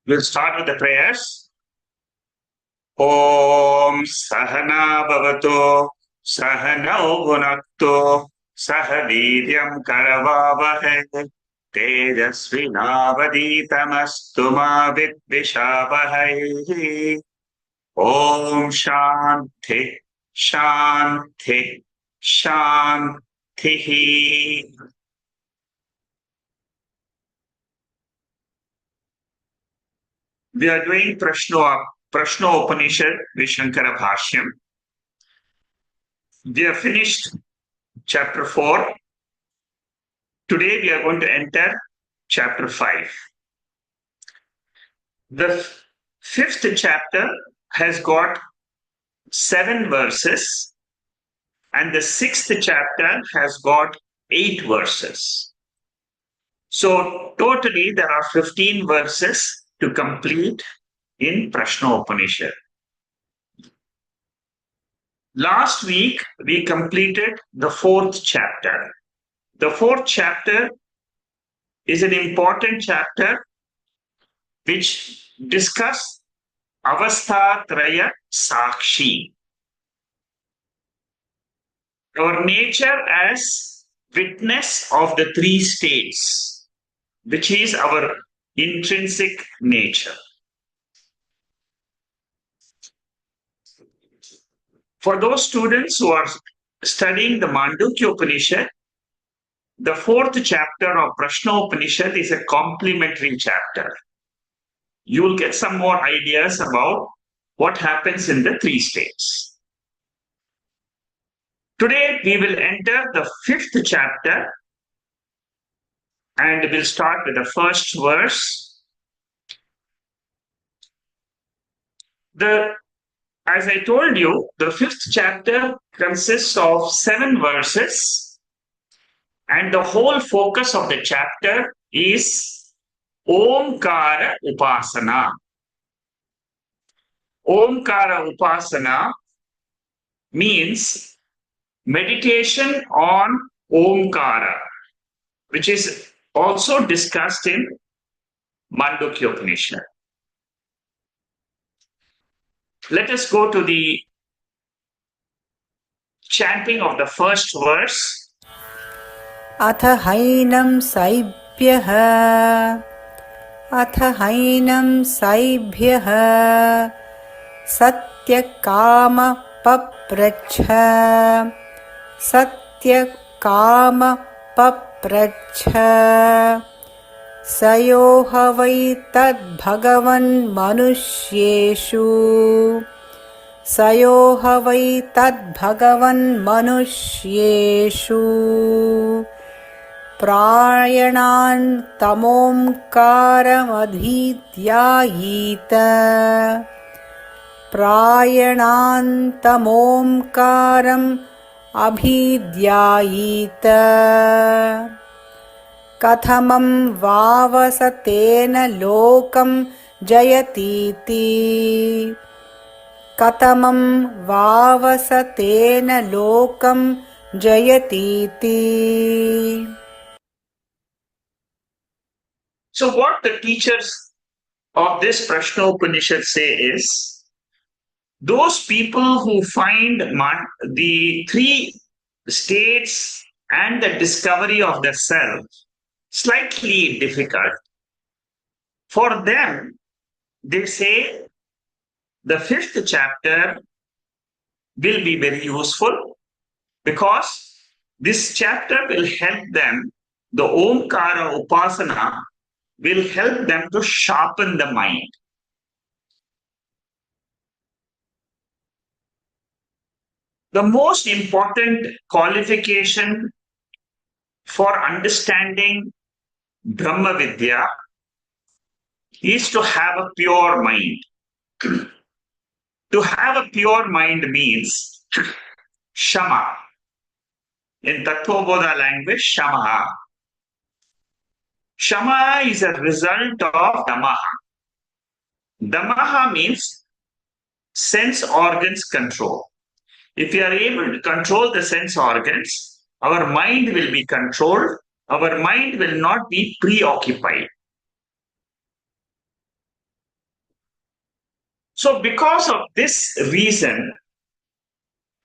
We'll start with the prayers. Om Sahana Bhavato Sahanau Bhunakto Sahaviryam Karavavahe Tejasvinavaditamastu ma vidvishavahai. Om Shanti Shanti Shanti. We are doing Prasno Upanishad with Shankara Bhashyam. We have finished chapter 4. Today we are going to enter chapter 5. The fifth chapter has got 7 verses and the sixth chapter has got 8 verses. So totally there are 15 verses to complete in Prasno Upanishad. Last week we completed the 4th chapter. The 4th chapter is an important chapter which discusses Avasthatraya Sakshi. Our nature as witness of the 3 states, which is our intrinsic nature. For those students who are studying the Mandukya Upanishad, the 4th chapter of Prasno Upanishad is a complementary chapter. You will get some more ideas about what happens in the 3 states. Today we will enter the 5th chapter and we'll start with the first verse. As I told you, the 5th chapter consists of 7 verses and the whole focus of the chapter is Omkara Upasana. Omkara Upasana means meditation on Omkara, which is also discussed in Mandukya Upanishad. Let us go to the chanting of the first verse. अथ हैनं सैभ्यः सत्यकामपप्रच्छ स यो ह वै तद्भगवन्मनुष्येषु प्रायणान्तमोङ्कारम् अभिध्यायीत कथमं वावसतेन लोकं जयतीति So what the teachers of this Prashno Upanishad say is, those people who find the 3 states and the discovery of the self slightly difficult, for them, they say the 5th chapter will be very useful because this chapter will help them, the Omkara Upasana will help them to sharpen the mind. The most important qualification for understanding Brahma Vidya is to have a pure mind. To have a pure mind means Shama. In Tattvabodha language, Shama. Shama is a result of Damaha. Damaha means sense organs control. If you are able to control the sense organs, our mind will be controlled. Our mind will not be preoccupied. So, because of this reason,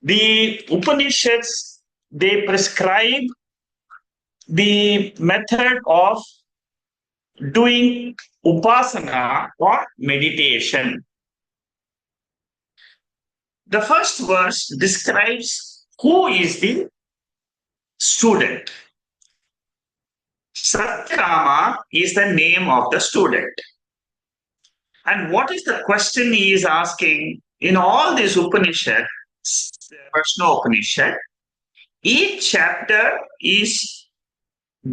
the Upanishads, they prescribe the method of doing upasana or meditation. The first verse describes who is the student. Satyama is the name of the student. And what is the question he is asking in all these Upanishads, Prasno Upanishad? Each chapter is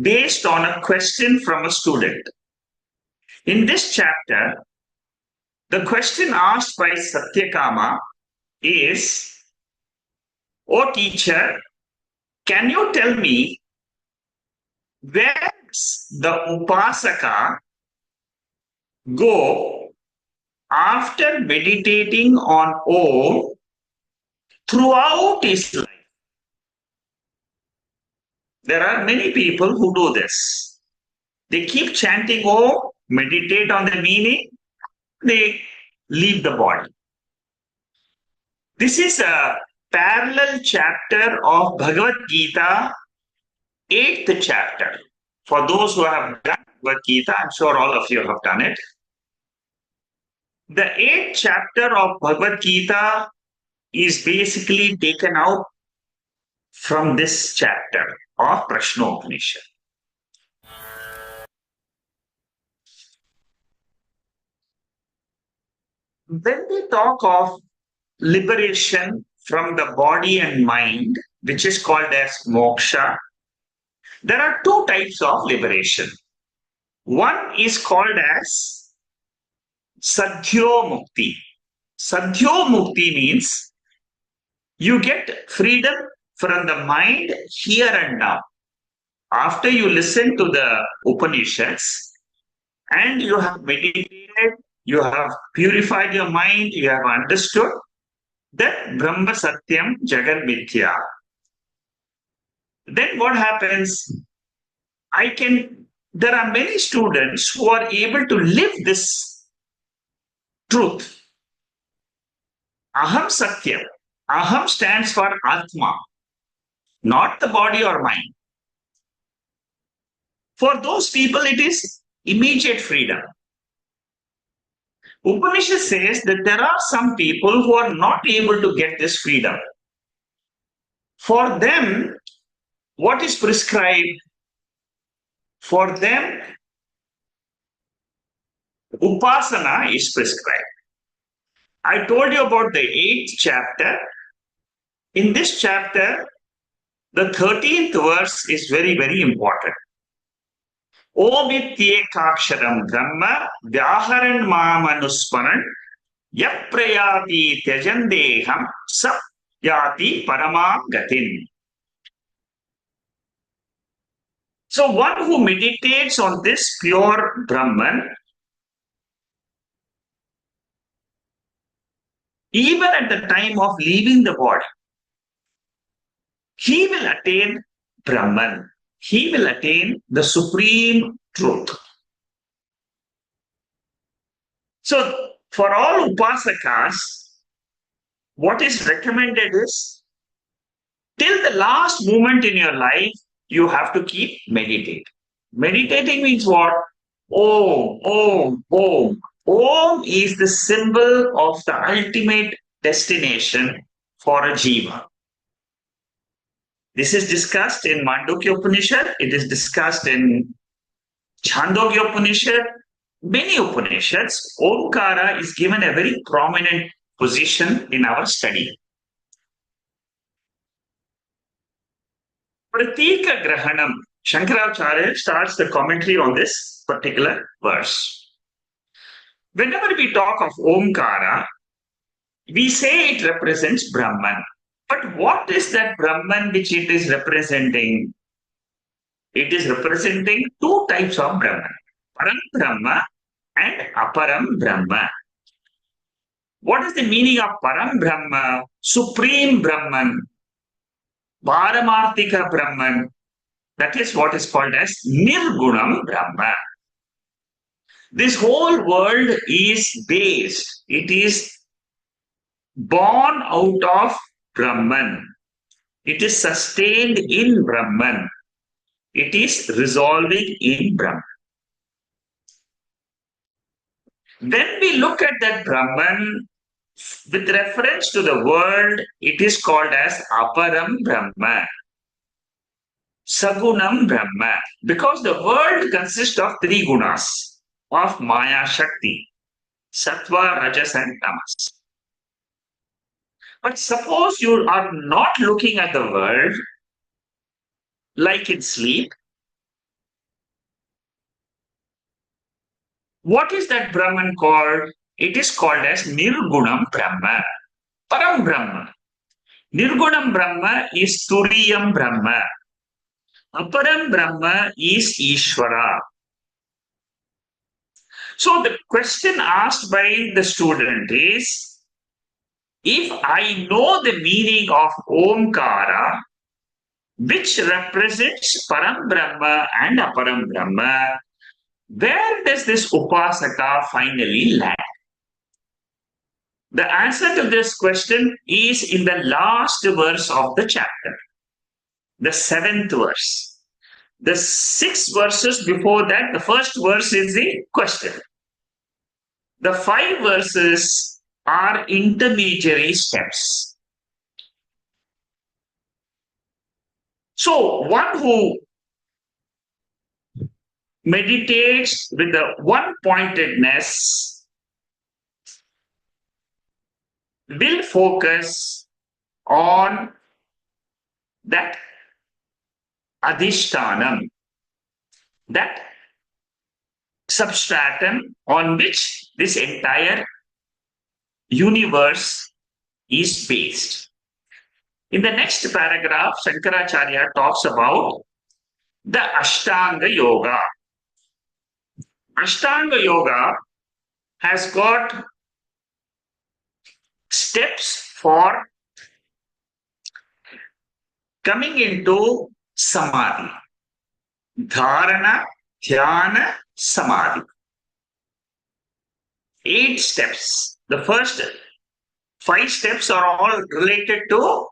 based on a question from a student. In this chapter, the question asked by Satyakama is, "O teacher, can you tell me where does the Upasaka go after meditating on Om throughout his life?" There are many people who do this. They keep chanting Om, meditate on the meaning, they leave the body. This is a parallel chapter of Bhagavad Gita, 8th chapter. For those who have done Bhagavad Gita, I'm sure all of you have done it. The 8th chapter of Bhagavad Gita is basically taken out from this chapter of Prasno Upanishad. When we talk of liberation from the body and mind, which is called as moksha, there are two types of liberation. One is called as sadhyo mukti. Sadhyo mukti means you get freedom from the mind here and now. After you listen to the Upanishads and you have meditated, you have purified your mind, you have understood that Brahma Satyam Jagat Mithya. Then what happens? There are many students who are able to live this truth. Aham Satyam. Aham stands for Atma, not the body or mind. For those people, it is immediate freedom. Upanishad says that there are some people who are not able to get this freedom. For them, what is prescribed? For them, upasana is prescribed. I told you about the 8th chapter. In this chapter, the 13th verse is very, very important. Omityekaksharam Brahma Vyaharan Mamanusmaran Yaprayati Tyajandeham Sap Yati Paramam Gatin. So one who meditates on this pure Brahman, even at the time of leaving the body, he will attain Brahman. He will attain the supreme truth. So, for all upasakas, what is recommended is, till the last moment in your life, you have to keep meditating. Meditating means what? Om, Om, Om. Om is the symbol of the ultimate destination for a jiva. This is discussed in Mandukya Upanishad. It is discussed in Chandogya Upanishad. Many Upanishads, Omkara is given a very prominent position in our study. Pratika Grahanam. Shankaracharya starts the commentary on this particular verse. Whenever we talk of Omkara, we say it represents Brahman. But what is that Brahman which it is representing? It is representing two types of Brahman, Param Brahma and Aparam Brahma. What is the meaning of Param Brahma, Supreme Brahman, Paramarthika Brahman? That is what is called as Nirgunam Brahma. This whole world is based, it is born out of Brahman. It is sustained in Brahman. It is resolving in Brahman. When we look at that Brahman with reference to the world, it is called as Aparam Brahma, Sagunam Brahma, because the world consists of three gunas of Maya Shakti, Sattva, Rajas, and Tamas. But suppose you are not looking at the world like in sleep. What is that Brahman called? It is called as Nirgunam Brahma, Param Brahma. Nirgunam Brahma is Turiyam Brahma. Aparam Brahma is Ishvara. So the question asked by the student is, if I know the meaning of Omkara, which represents Param Brahma and Aparam Brahma, where does this Upasaka finally land? The answer to this question is in the last verse of the chapter, the 7th verse. The 6 verses before that, the first verse is the question. The 5 verses are intermediary steps. So one who meditates with the one-pointedness will focus on that adhishtanam, that substratum on which this entire universe is based. In the next paragraph, Shankaracharya talks about the Ashtanga Yoga. Ashtanga Yoga has got steps for coming into samadhi. Dharana, dhyana, samadhi. 8 steps. The first 5 steps are all related to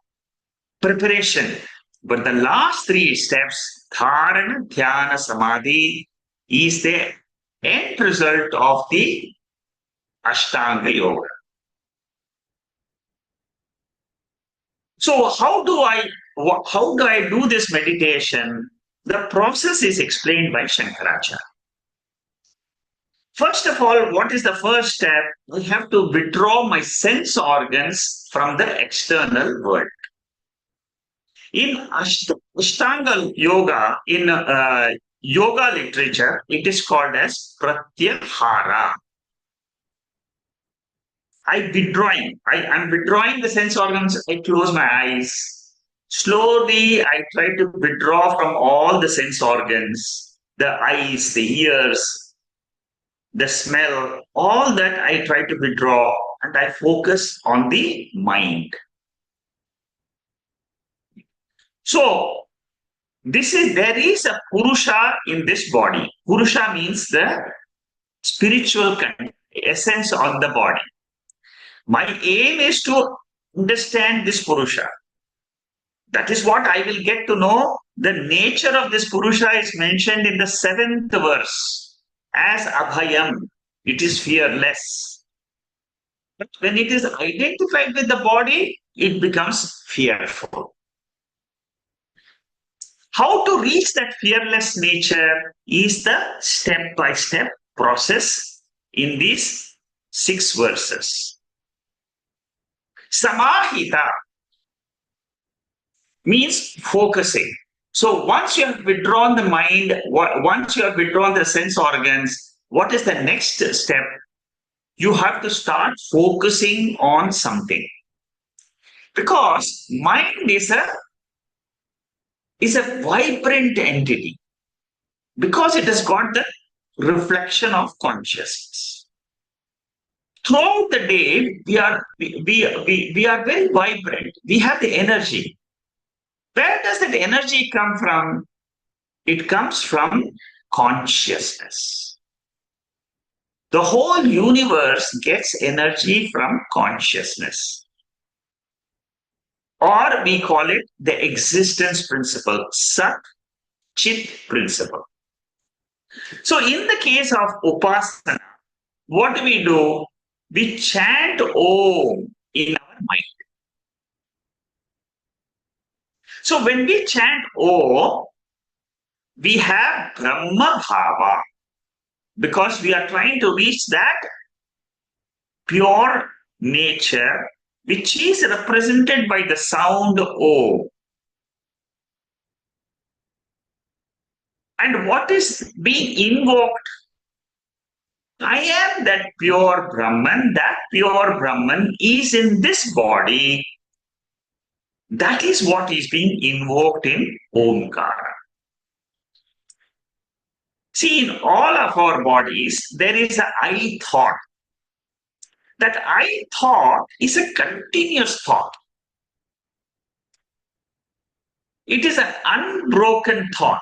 preparation. But the last 3 steps, dharana, dhyana, samadhi, is the end result of the Ashtanga Yoga. So how do I do this meditation? The process is explained by Shankaracharya. First of all, what is the first step? I have to withdraw my sense organs from the external world. In Ashtanga Yoga, in yoga literature, it is called as Pratyahara. I'm withdrawing the sense organs. I close my eyes. Slowly, I try to withdraw from all the sense organs, the eyes, the ears, the smell, all that I try to withdraw, and I focus on the mind. So, there is a Purusha in this body. Purusha means the spiritual essence of the body. My aim is to understand this Purusha. That is what I will get to know. The nature of this Purusha is mentioned in the 7th verse as Abhayam. It is fearless. But when it is identified with the body, it becomes fearful. How to reach that fearless nature is the step-by-step process in these 6 verses. Samahita means focusing. So once you have withdrawn the mind, once you have withdrawn the sense organs, what is the next step? You have to start focusing on something. Because mind is a vibrant entity. Because it has got the reflection of consciousness. Throughout the day, we are very vibrant. We have the energy. Where does that energy come from? It comes from consciousness. The whole universe gets energy from consciousness. Or we call it the existence principle, Sat Chit principle. So, in the case of Upasana, what do we do? We chant Om in our mind. So, when we chant Om, we have Brahma Bhava because we are trying to reach that pure nature which is represented by the sound O. And what is being invoked? I am that pure Brahman. That pure Brahman is in this body. That is what is being invoked in Omkara. See, in all of our bodies, there is an I thought. That I thought is a continuous thought. It is an unbroken thought.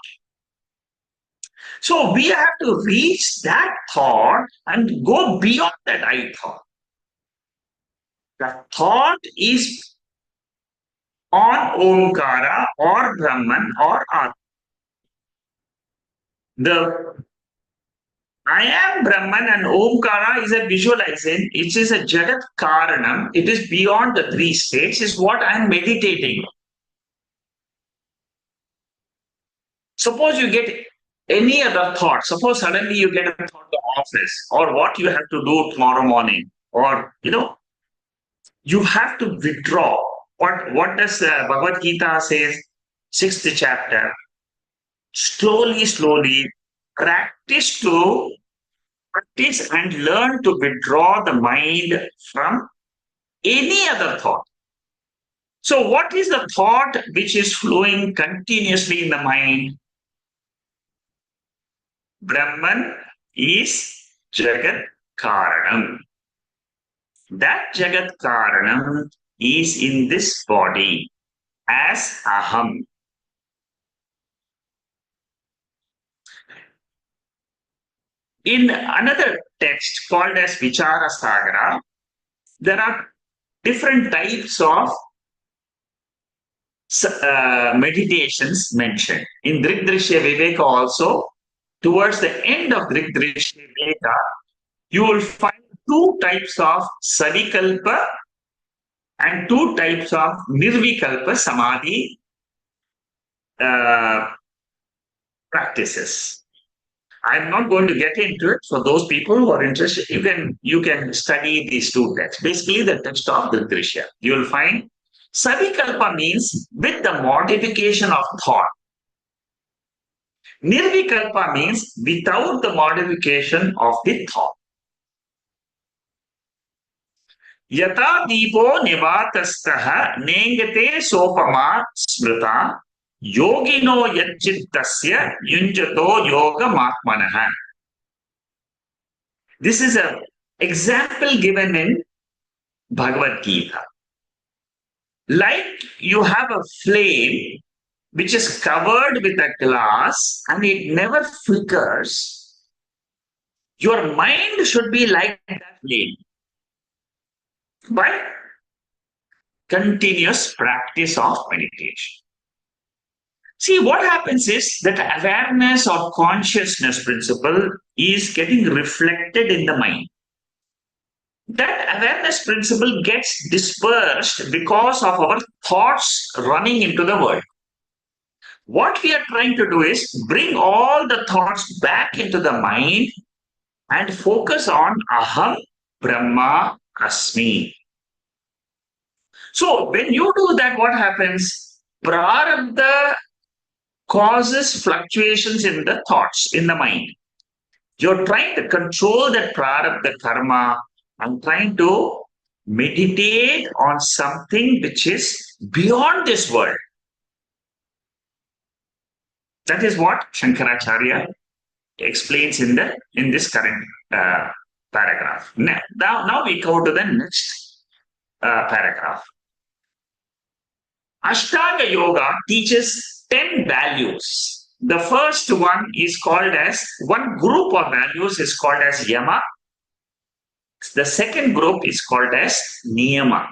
So we have to reach that thought and go beyond that I thought. The thought is on Omkara or Brahman or Atma. The I am Brahman and Omkara is a visualization. It is a Jagat Karanam. It is beyond the three states, is what I am meditating. Suppose you get any other thought. Suppose suddenly you get a thought to office or what you have to do tomorrow morning, or you have to withdraw. What does Bhagavad Gita says? 6th chapter. Slowly, practice and learn to withdraw the mind from any other thought. So, what is the thought which is flowing continuously in the mind? Brahman is Jagat Karanam. That Jagat Karanam is in this body as Aham. In another text called as Vichara Sagara, there are different types of meditations mentioned. In Drigdrishya Viveka also, towards the end of Drigdrishya Viveka, you will find two types of Savikalpa and two types of Nirvikalpa Samadhi practices. I'm not going to get into it. For those people who are interested, you can study these two texts. Basically, the text of Drigdrishya. You will find Savikalpa means with the modification of thought. Nirvikalpa means without the modification of the thought. Yata deepo nivatastah nengate sopama smrita yogino yachittasya yunjato yoga matmanaha. This is an example given in Bhagavad Gita. Like you have a flame which is covered with a glass and it never flickers, your mind should be like that flame by continuous practice of meditation. See, what happens is that awareness or consciousness principle is getting reflected in the mind. That awareness principle gets dispersed because of our thoughts running into the world. What we are trying to do is bring all the thoughts back into the mind and focus on Aham Brahma Asmi. So when you do that, what happens? Prarabdha causes fluctuations in the thoughts, in the mind. You're trying to control that prarabdha karma and trying to meditate on something which is beyond this world. That is what Shankaracharya explains in this current paragraph. Now we go to the next paragraph. Ashtanga Yoga teaches 10 values. The first one is called as, one group of values is called as Yama, The second group is called as niyama.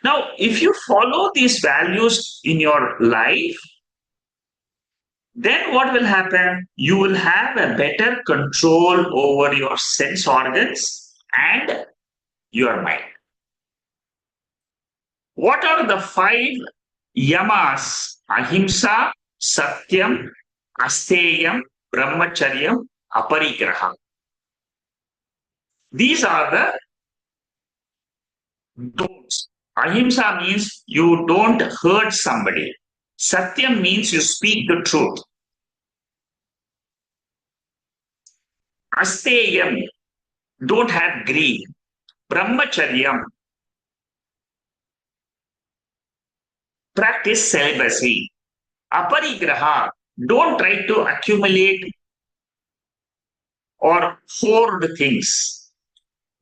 Now, if you follow these values in your life, then what will happen? You will have a better control over your sense organs and your mind. What are the five yamas? Ahimsa, Satyam, Asteyam, Brahmacharyam, Aparigraha. These are the don'ts. Ahimsa means you don't hurt somebody. Satyam means you speak the truth. Asteyam, don't have greed. Brahmacharyam, practice celibacy. Aparigraha, don't try to accumulate or hoard things.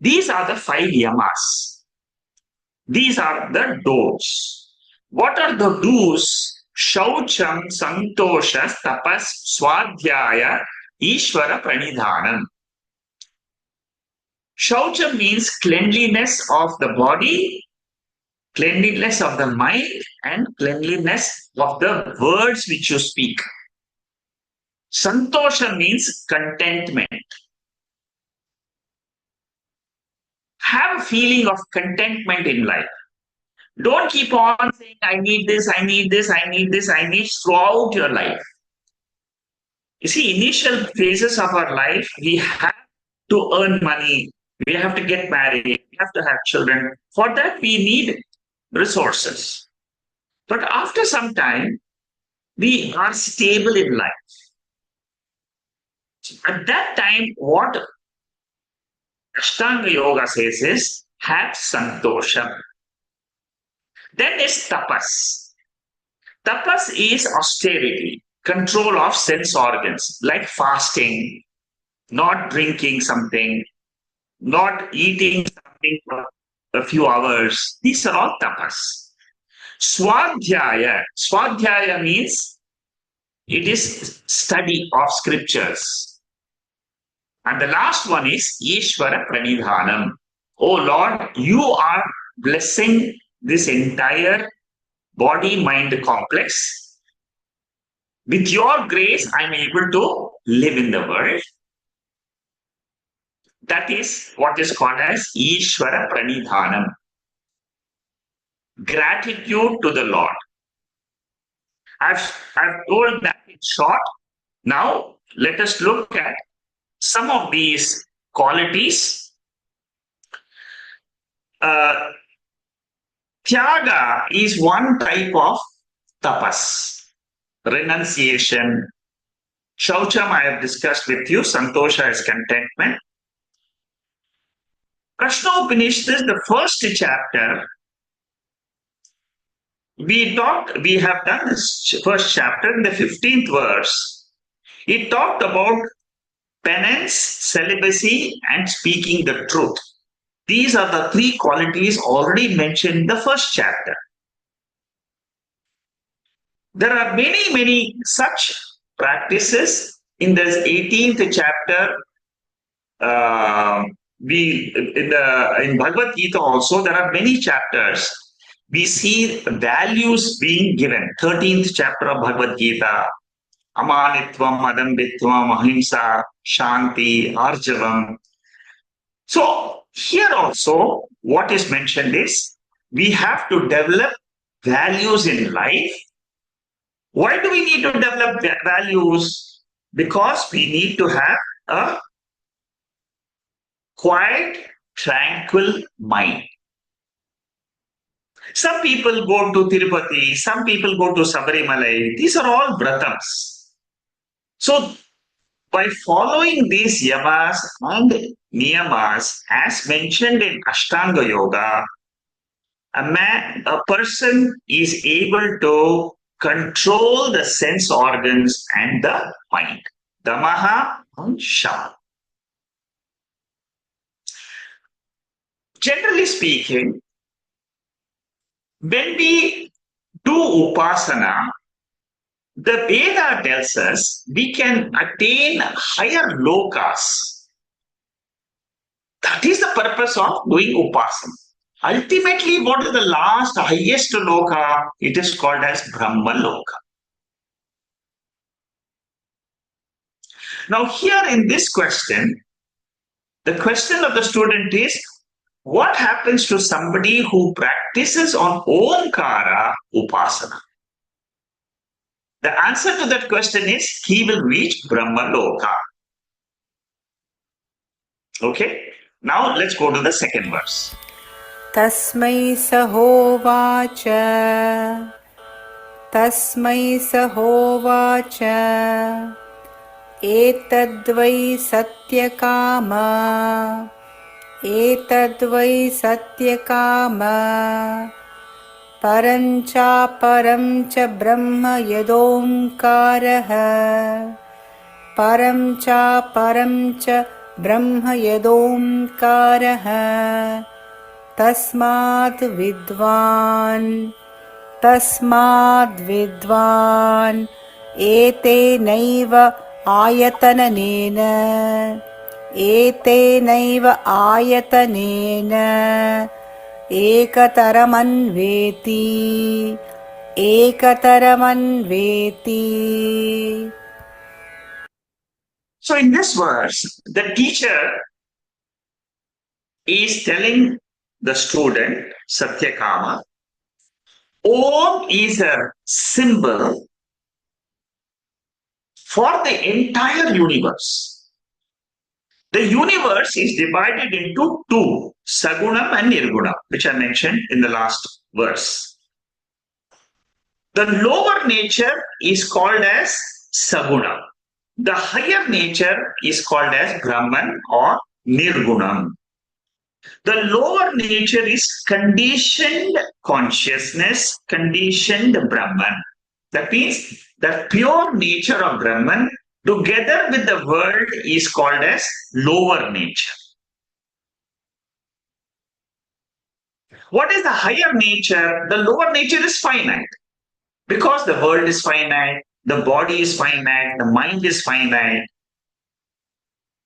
These are the five yamas. These are the don'ts. What are the do's? Shaucham, Santosha, Tapas, Swadhyaya, Ishvara Pranidhanam. Shaucham means cleanliness of the body, cleanliness of the mind, and cleanliness of the words which you speak. Santosha means contentment. Have a feeling of contentment in life. Don't keep on saying, I need this, I need this, I need this, I need throughout your life. You see, initial phases of our life, we have to earn money, we have to get married, we have to have children. For that, we need resources. But after some time, we are stable in life. At that time, what Ashtanga Yoga says is, have santosha. Then is tapas. Tapas is austerity, control of sense organs, like fasting, not drinking something, not eating something for a few hours. These are all tapas. Swadhyaya. Swadhyaya means it is study of scriptures. And the last one is Ishvara Pranidhanam. Oh Lord, you are blessing this entire body-mind complex. With your grace, I'm able to live in the world. That is what is called as Ishvara Pranidhanam. Gratitude to the Lord. I've told that in short. Now, let us look at some of these qualities. Tyaga is one type of tapas, renunciation. Shaucham I have discussed with you, Santosha is contentment. Prasno Bashyam, the first chapter, we have done this first chapter in the 15th verse. It talked about penance, celibacy, and speaking the truth. These are the three qualities already mentioned in the first chapter. There are many such practices in this 18th chapter. In Bhagavad Gita also, there are many chapters. We see values being given. 13th chapter of Bhagavad Gita. Amanitvam, Adambitvam, Ahimsa, Shanti, Arjavam. So here also, what is mentioned is, we have to develop values in life. Why do we need to develop values? Because we need to have a quiet, tranquil mind. Some people go to Tirupati, some people go to Sabarimalai. These are all vratams. So, by following these yamas and niyamas, as mentioned in Ashtanga Yoga, a person is able to control the sense organs and the mind. Damaha and Shama. Generally speaking, when we do upasana, the Veda tells us we can attain higher lokas That is the purpose of doing upasana. Ultimately, what is the last, highest loka? It is called as Brahma Loka. Now, here in this question, the question of the student is, what happens to somebody who practices on Omkara Upasana? The answer to that question is, he will reach Brahma Loka. Okay, now let's go to the second verse. Tasmai sahovacha etadvai satyakama paramcha brahma yadomkarah paramcha brahma yadomkarah tasmad vidvan etenaiva ayatanena ekataramanveti. So in this verse, the teacher is telling the student, Satyakama, Om is a symbol for the entire universe. The universe is divided into two, Sagunam and Nirgunam, which I mentioned in the last verse. The lower nature is called as Sagunam. The higher nature is called as Brahman or Nirgunam. The lower nature is conditioned consciousness, conditioned Brahman. That means the pure nature of Brahman together with the world is called as lower nature. What is the higher nature? The lower nature is finite. Because the world is finite, the body is finite, the mind is finite.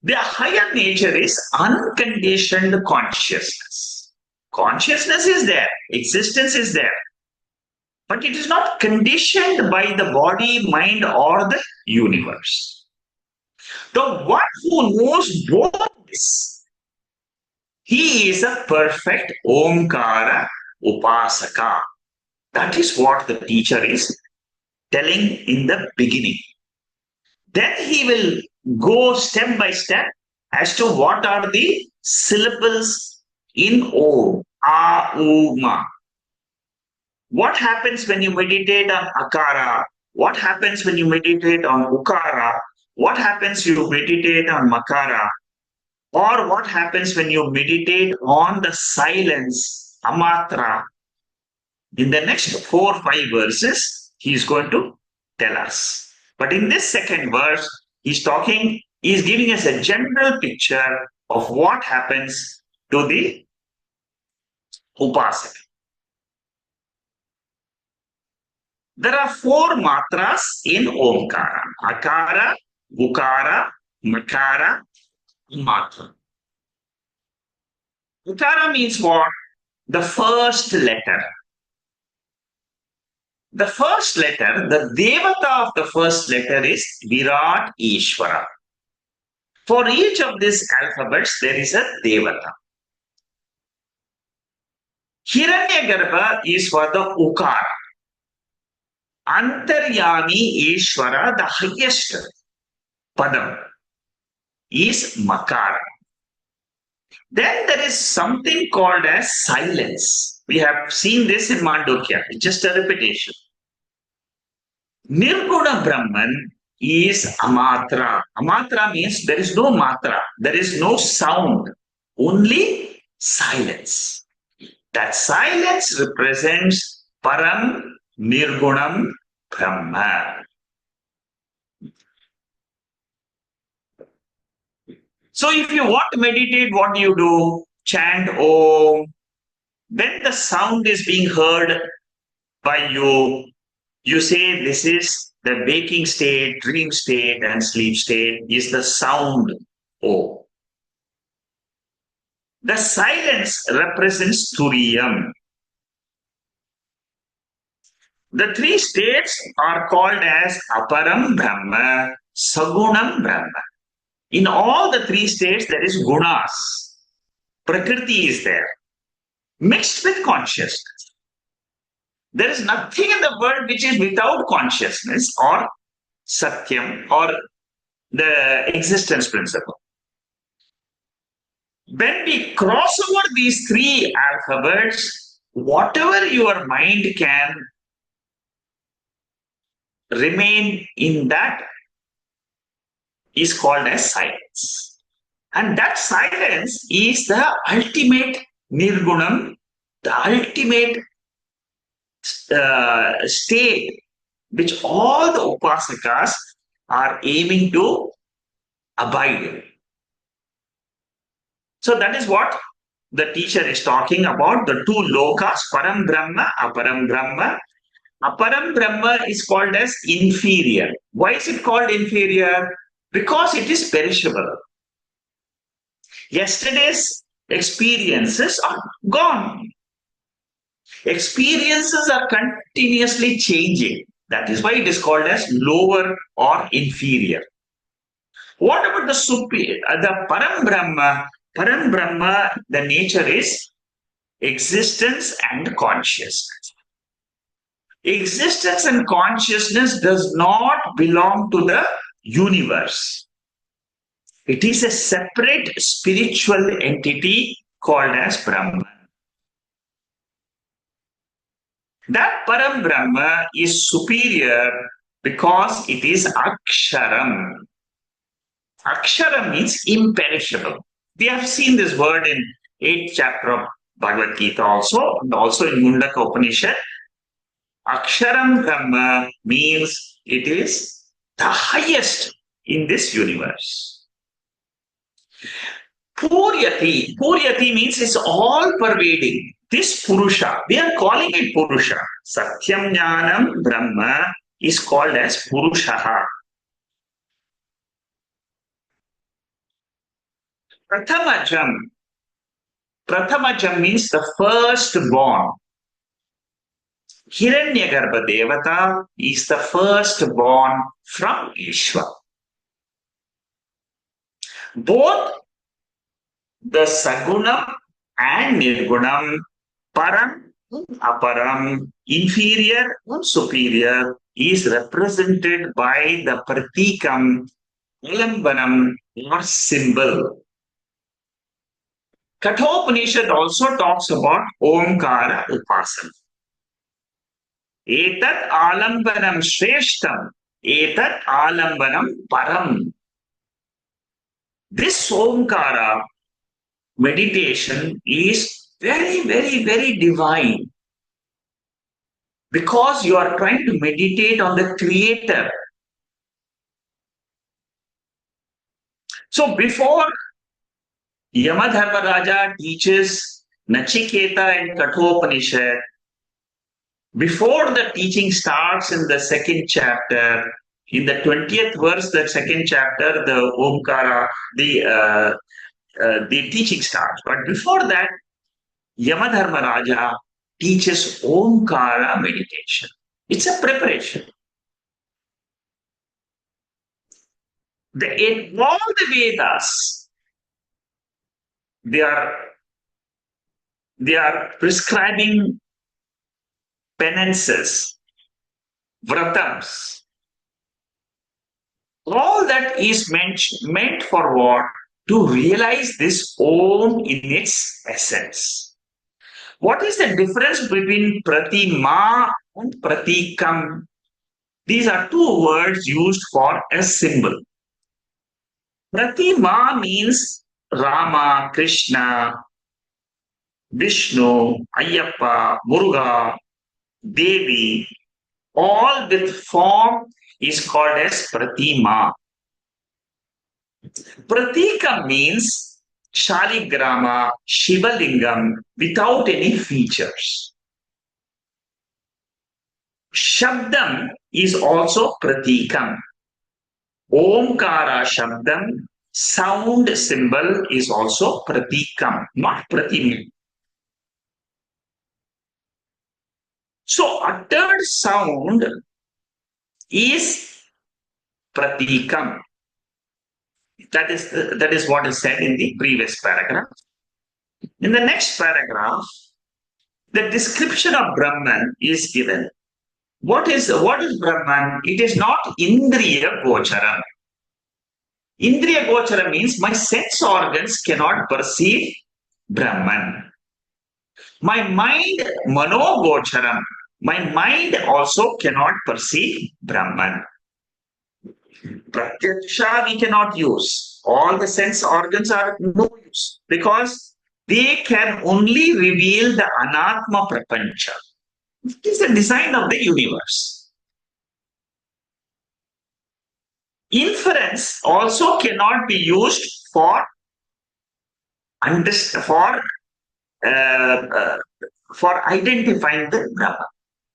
The higher nature is unconditioned consciousness. Consciousness is there, existence is there, but it is not conditioned by the body, mind, or the universe. The one who knows both this, he is a perfect Omkara Upasaka. That is what the teacher is telling in the beginning. Then he will go step by step as to what are the syllables in Om, A, U, Ma. What happens when you meditate on Akara? What happens when you meditate on Ukara? What happens when you meditate on Makara? Or what happens when you meditate on the silence, Amatra? In the next 4 or 5 verses, he is going to tell us. But in this second verse, he's giving us a general picture of what happens to the Upasaka. There are 4 matras in Omkara: Akara, Ukara, Makara, Matra. Ukara means what? The first letter. The first letter, the Devata of the first letter is Virat Ishvara. For each of these alphabets, there is a Devata. Hiranyagarbha is for the Ukara. Antaryami Ishvara, the highest Padam, is Makara. Then there is something called as silence. We have seen this in Mandukya. It's just a repetition. Nirguna Brahman is Amatra. Amatra means there is no matra. There is no sound. Only silence. That silence represents Param Nirgunam Brahma. So if you want to meditate, what do you do? Chant Om. When the sound is being heard by you, you say this is the waking state, dream state, and sleep state is the sound Om. The silence represents Turiyam. The three states are called as Aparam Brahma, Sagunam Brahma. In all the three states, there is gunas. Prakriti is there, mixed with consciousness. There is nothing in the world which is without consciousness or satyam or the existence principle. When we cross over these three alphabets, whatever your mind can remain in that is called as silence. And that silence is the ultimate nirgunam, the ultimate state which all the upasakas are aiming to abide in. So that is what the teacher is talking about, the two lokas, Param Brahma, Aparam Brahma. Aparam Brahma is called as inferior. Why is it called inferior? Because it is perishable. Yesterday's experiences are gone. Experiences are continuously changing. That is why it is called as lower or inferior. What about the superior, the Param Brahma? Param Brahma, the nature is existence and consciousness. Existence and consciousness does not belong to the universe. It is a separate spiritual entity called as Brahman. That Param Brahma is superior because it is Aksharam. Aksharam means imperishable. We have seen this word in 8th chapter of Bhagavad Gita also, and also in Mundaka Upanishad. Aksharam Brahma means it is the highest in this universe. Puryati means it's all pervading. This Purusha, we are calling it Purusha. Satyam Jnanam Brahma is called as Purushaha. Prathamajam means the firstborn. Hiranyagarbha Devata is the firstborn from Ishvara. Both the Sagunam and Nirgunam, Param, Aparam, inferior and superior, is represented by the Pratikam, Alambanam or symbol. Kathopanishad also talks about Omkara Upasana. Etat alambanam shreshtam, etat alambanam param. This Omkara meditation is very, very, very divine because you are trying to meditate on the Creator. So before Yamadharmaraja teaches Nachiketa and Kathopanishad, before the teaching starts in the second chapter, in the 20th verse, the second chapter, the Omkara, the teaching starts. But before that, Yamadharmaraja teaches Omkara meditation. It's a preparation. In all the Vedas, they are prescribing penances, vratams. All that is meant for what? To realize this Om in its essence. What is the difference between pratima and pratikam? These are two words used for a symbol. Pratima means Rama, Krishna, Vishnu, Ayyappa, Muruga, Devi, all with form is called as Pratima. Pratika means Shaligrama, Shivalingam without any features. Shabdam is also Pratikam. Omkara Shabdam, sound symbol is also pratikam, not pratima. So uttered sound is pratikam. That is what is said in the previous paragraph. In the next paragraph, the description of Brahman is given. What is Brahman? It is not Indriya Gocharam. Indriya Gocharam means my sense organs cannot perceive Brahman. My mind, Mano Gocharam, my mind also cannot perceive Brahman. Pratyaksha we cannot use. All the sense organs are no use because they can only reveal the Anatma Prapancha. It is the design of the universe. Inference also cannot be used for for identifying the Brahman,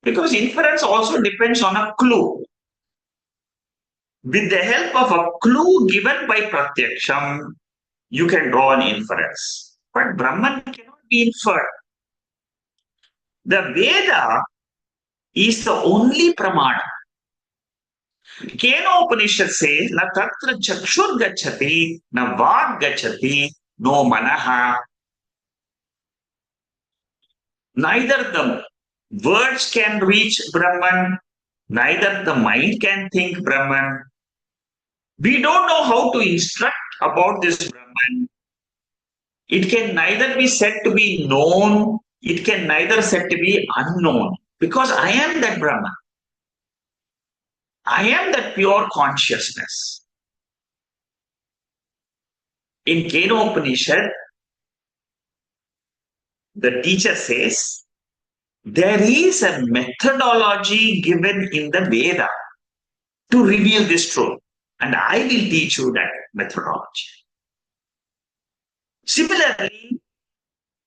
because inference also depends on a clue. With the help of a clue given by Pratyaksham, you can draw an inference. But Brahman cannot be inferred. The Veda is the only pramana. Keno Upanishad says, na tatra chakshur gachati, na vag gachati, no manaha. Neither the words can reach Brahman, neither the mind can think Brahman. We don't know how to instruct about this Brahman. It can neither be said to be known, it can neither said to be unknown, because I am that Brahman. I am that pure consciousness. In Keno Upanishad, the teacher says, there is a methodology given in the Veda to reveal this truth, and I will teach you that methodology. Similarly,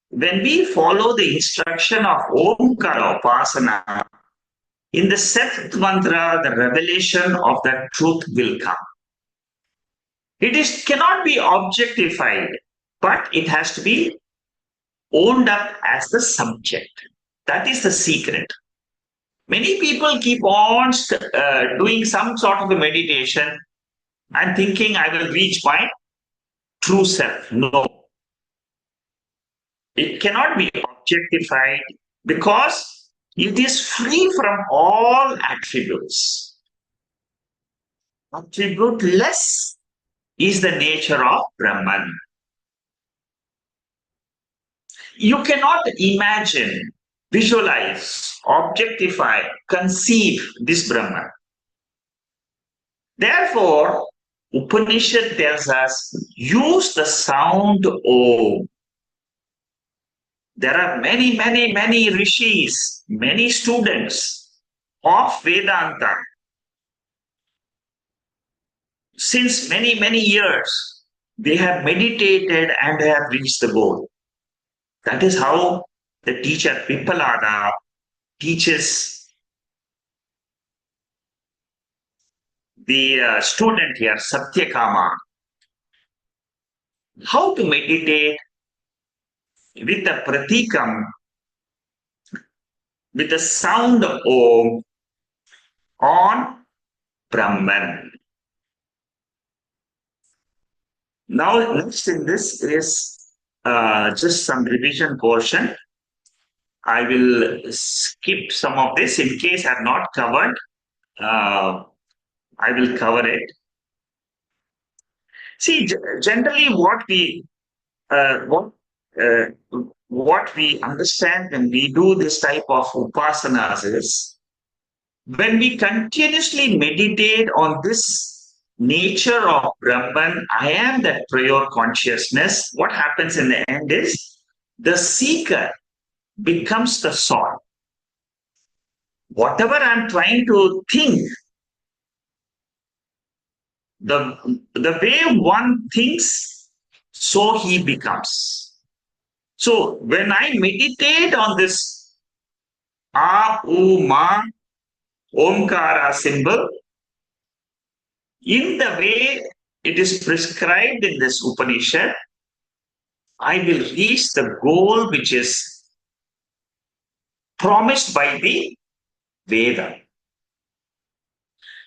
when we follow the instruction of Omkara Upasana, in the seventh mantra, the revelation of that truth will come. Cannot be objectified, but it has to be owned up as the subject. That is the secret. Many people keep on doing some sort of a meditation and thinking I will reach my true self. No. It cannot be objectified because it is free from all attributes. Attributeless is the nature of Brahman. You cannot imagine, visualize, objectify, conceive this Brahman. Therefore, Upanishad tells us, use the sound Om. There are many rishis, many students of Vedanta. Since many years, they have meditated and they have reached the goal. That is how the teacher Pipalada teaches the student here, Satyakama, how to meditate with the pratikam, with the sound of Om on Brahman. Now, next in this is just some revision portion. I will skip some of this in case I have not covered. I will cover it. See, generally, what we understand when we do this type of upasanas is when we continuously meditate on this nature of Brahman, I am that pure consciousness, what happens in the end is the seeker becomes the sought. Whatever I'm trying to think, the way one thinks, so he becomes. So when I meditate on this A, U, Ma, Omkara symbol, in the way it is prescribed in this Upanishad, I will reach the goal which is promised by the Veda.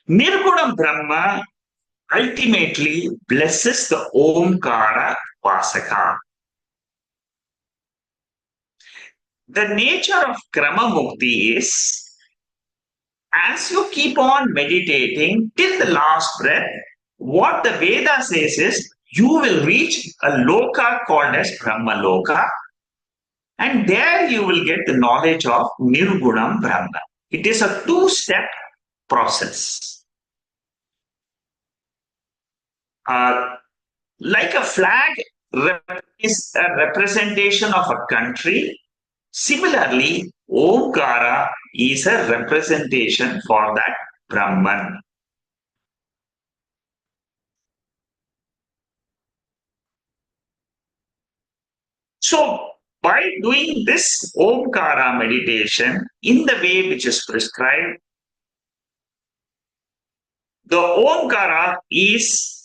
Nirgunam Brahma ultimately blesses the Omkara Vasaka. The nature of Krama Mukti is, as you keep on meditating till the last breath, what the Veda says is, you will reach a loka called as Brahma Loka, and there you will get the knowledge of Nirgunam Brahma. It is a two-step process. Like a flag is a representation of a country, similarly, Omkara is a representation for that Brahman. So, by doing this Omkara meditation in the way which is prescribed, the Omkara is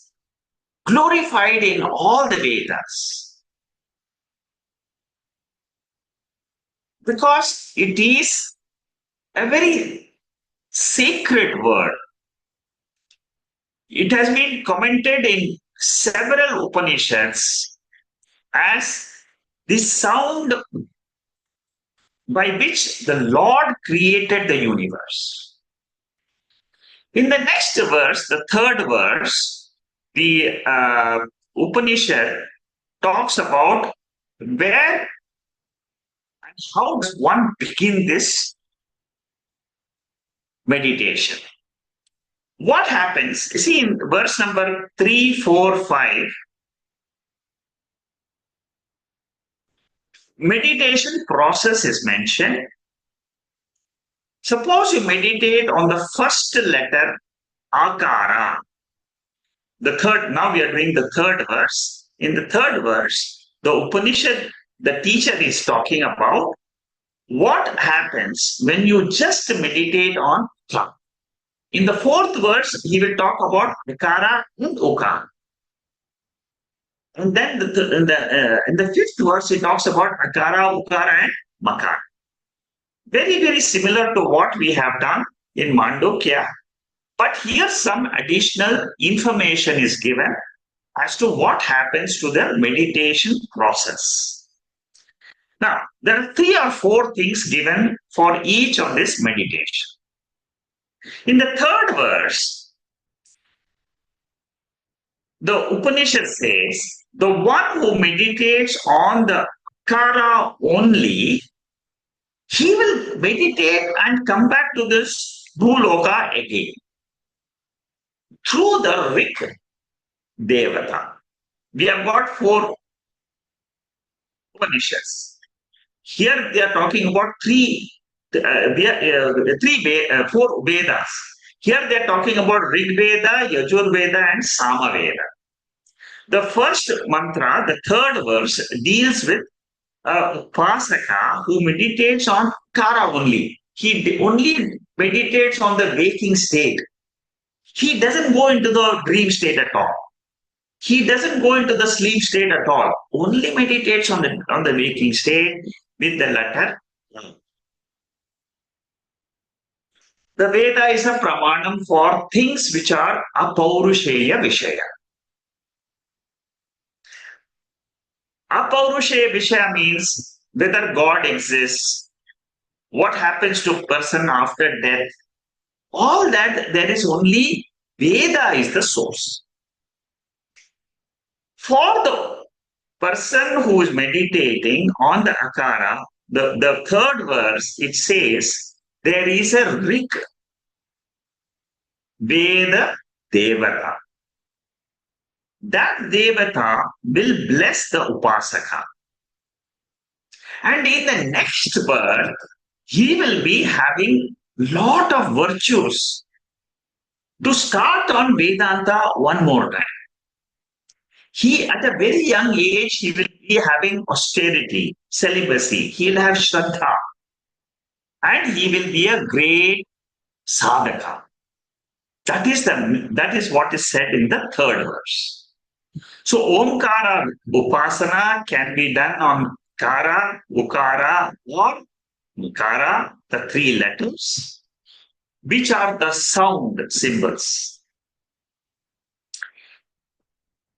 glorified in all the Vedas because it is a very sacred word. It has been commented in several Upanishads as the sound by which the Lord created the universe. In the next verse, the third verse, the Upanishad talks about where and how does one begin this meditation. What happens? See, in verse number 3, 4, 5, meditation process is mentioned. Suppose you meditate on the first letter, Akara. The third, now we are doing the third verse. In the third verse, the Upanishad, the teacher is talking about what happens when you just meditate on Kla. In the fourth verse, he will talk about Akara and Okara. And then in the fifth verse, he talks about Akara, Ukara, and Makara. Very, very similar to what we have done in Mandukya. But here some additional information is given as to what happens to the meditation process. Now, there are 3 or 4 things given for each of this meditation. In the third verse, the Upanishad says, the one who meditates on the Akara only, he will meditate and come back to this Bhuloka again through the Rik Devata. We have got 4 Upanishads. Here they are talking about 4 Vedas. Here they are talking about Rig Veda, Yajur Veda, and Sama Veda. The first mantra, the third verse, deals with Pasaka who meditates on Kara only. He only meditates on the waking state. He doesn't go into the dream state at all. He doesn't go into the sleep state at all. Only meditates on the waking state with the letter. The Veda is a pramanam for things which are apaurusheya vishaya. Apaurusheya vishaya means whether God exists, what happens to a person after death. All that, there is only Veda is the source. For the person who is meditating on the Akara, the third verse, it says, there is a Rik Veda Devata. That Devata will bless the Upasaka. And in the next birth, he will be having lot of virtues to start on Vedanta one more time. He, at a very young age, he will be having austerity, celibacy. He'll have Shraddha. And he will be a great sadhaka. That is what is said in the third verse. So Omkara Upasana can be done on Kara, Ukara, or Mukara, the three letters, which are the sound symbols.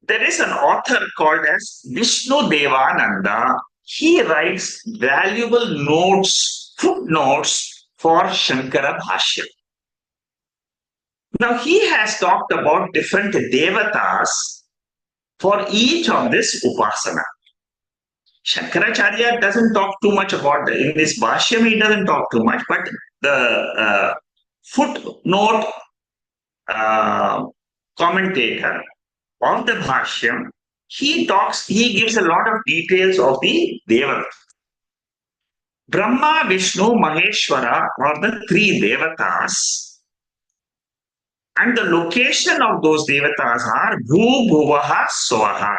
There is an author called as Vishnu Devananda. He writes valuable notes, footnotes for Shankara Bhashyam. Now he has talked about different devatas for each of this upasana. Shankaracharya doesn't talk too much about in this Bhashyam, he doesn't talk too much, but the footnote commentator of the Bhashyam, he gives a lot of details of the Devata. Brahma, Vishnu, Maheshwara are the three Devatas, and the location of those Devatas are Bhu, Bhuvaha, Swaha.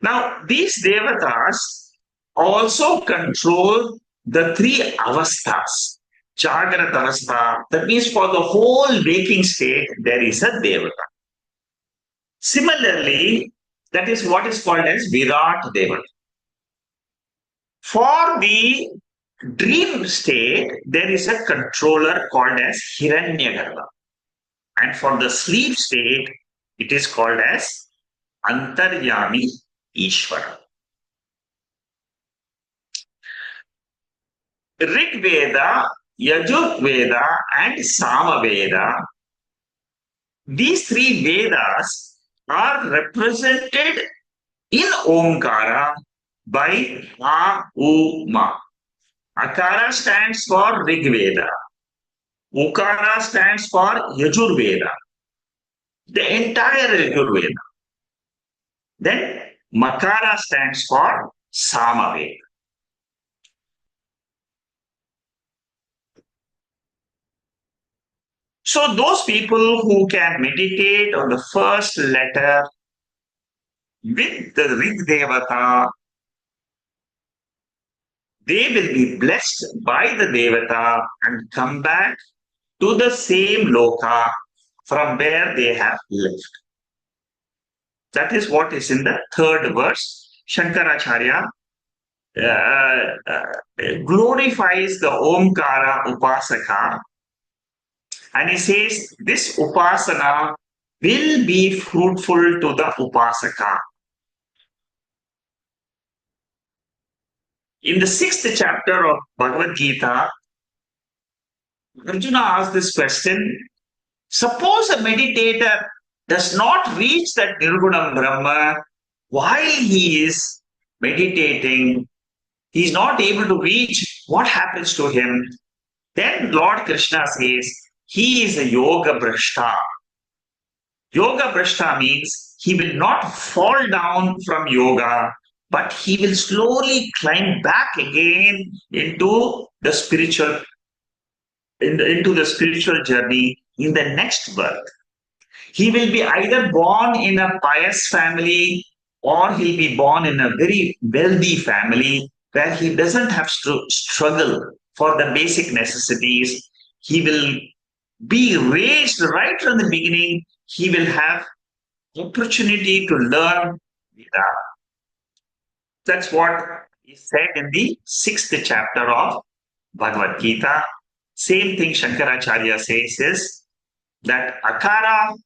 Now, these Devatas also control the three avasthas. Jagrat avastha, that means for the whole waking state, there is a Devata. Similarly, that is what is called as Virat Devata. For the dream state, there is a controller called as Hiranyagarbha. And for the sleep state, it is called as Antaryami Ishvara. Rig Veda, Yajur Veda, and Sama Veda, these three Vedas are represented in Omkara by A, U, Ma. Akara stands for Rig Veda. Ukara stands for Yajur Veda. The entire Yajur Veda. Then Makara stands for Sama Veda. So those people who can meditate on the first letter with the Rig Devata, they will be blessed by the Devata and come back to the same loka from where they have left. That is what is in the third verse. Shankaracharya glorifies the Omkara Upasaka, and he says this Upasana will be fruitful to the Upasaka. In the 6th chapter of Bhagavad Gita, Arjuna asked this question: suppose a meditator does not reach that Nirgunam Brahma while he is meditating, he is not able to reach, what happens to him? Then Lord Krishna says, he is a Yoga Brashta. Yoga Brashta means he will not fall down from yoga, but he will slowly climb back again into the spiritual journey in the next birth. He will be either born in a pious family or he'll be born in a very wealthy family where he doesn't have to struggle for the basic necessities. He will be raised right from the beginning. He will have opportunity to learn Veda. That's what is said in the 6th chapter of Bhagavad Gita. Same thing Shankaracharya says is that Akara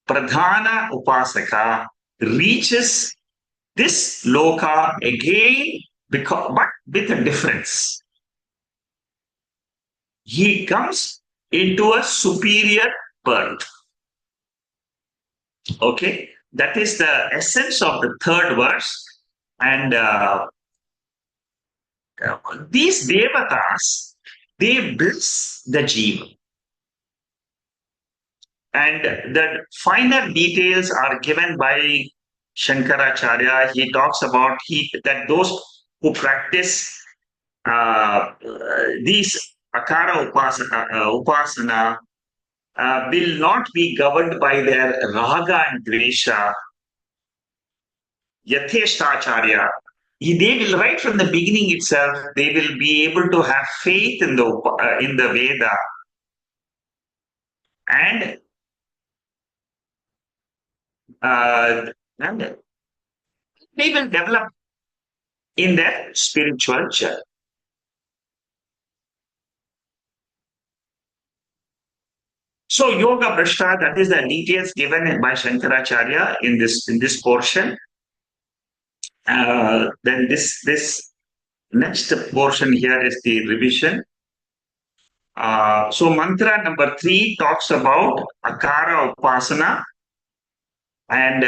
Pradhana Upasaka reaches this loka again, but with a difference. He comes into a superior birth. Okay, that is the essence of the third verse. And these devatas, they bless the jiva. And the finer details are given by Shankaracharya. He talks about that those who practice these Akara Upasana will not be governed by their Raga and Dvesha. Yatheshtacharya, they will, right from the beginning itself, they will be able to have faith in the Veda. and uh, and they will develop in their spiritual journey. So Yoga Brashta, that is the details given by Shankaracharya in this portion. Then this next portion here is the revision. So mantra number 3 talks about Akara Upasana, and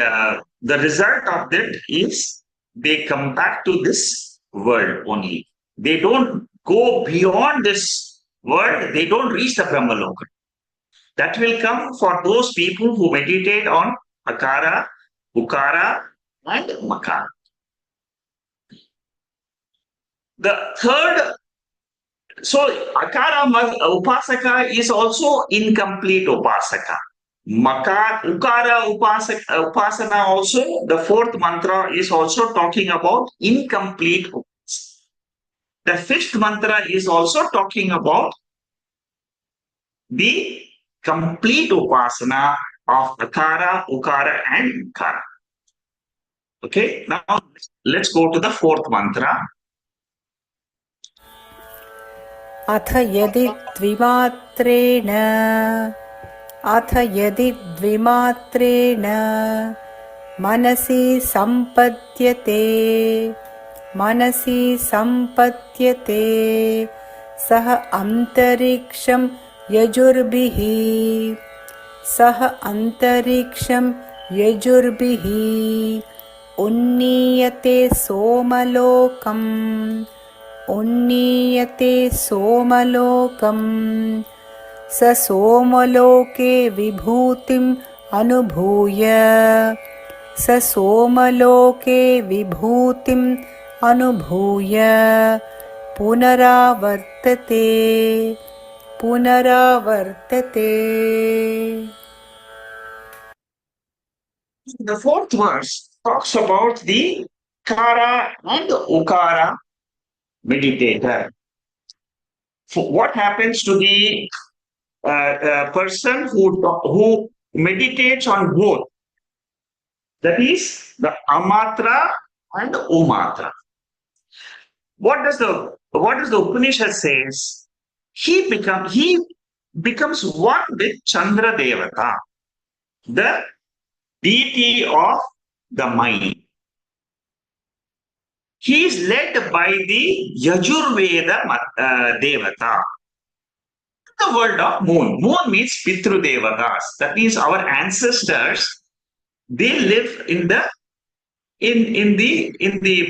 the result of that is they come back to this world only. They don't go beyond this world. They don't reach the Brahmaloka. That will come for those people who meditate on Akara, Ukara, and Makara. The third, so Akara Upasaka is also incomplete Upasaka. Ukara Upasana also, the fourth mantra is also talking about incomplete Upasana. The fifth mantra is also talking about the complete Upasana of Akara, Ukara, and Ukara. Okay, now let's go to the fourth mantra. अथ यदि द्विमात्रेण मनसि सम्पद्यते सह अन्तरिक्षं यजुर्भिः उन्नीयते सोमलोकम् स सोमलोके विभूतिम् अनुभूय पुनरावर्तते. The fourth verse talks about the Kara and Ukara meditator. So what happens to the person who meditates on both? That is the Amatra and Umatra. What does the Upanishad says? He becomes one with Chandra Devata, the deity of the mind. He is led by the Yajurveda Devata, the world of moon. Moon means Pitru Devatas. That means our ancestors. They live in the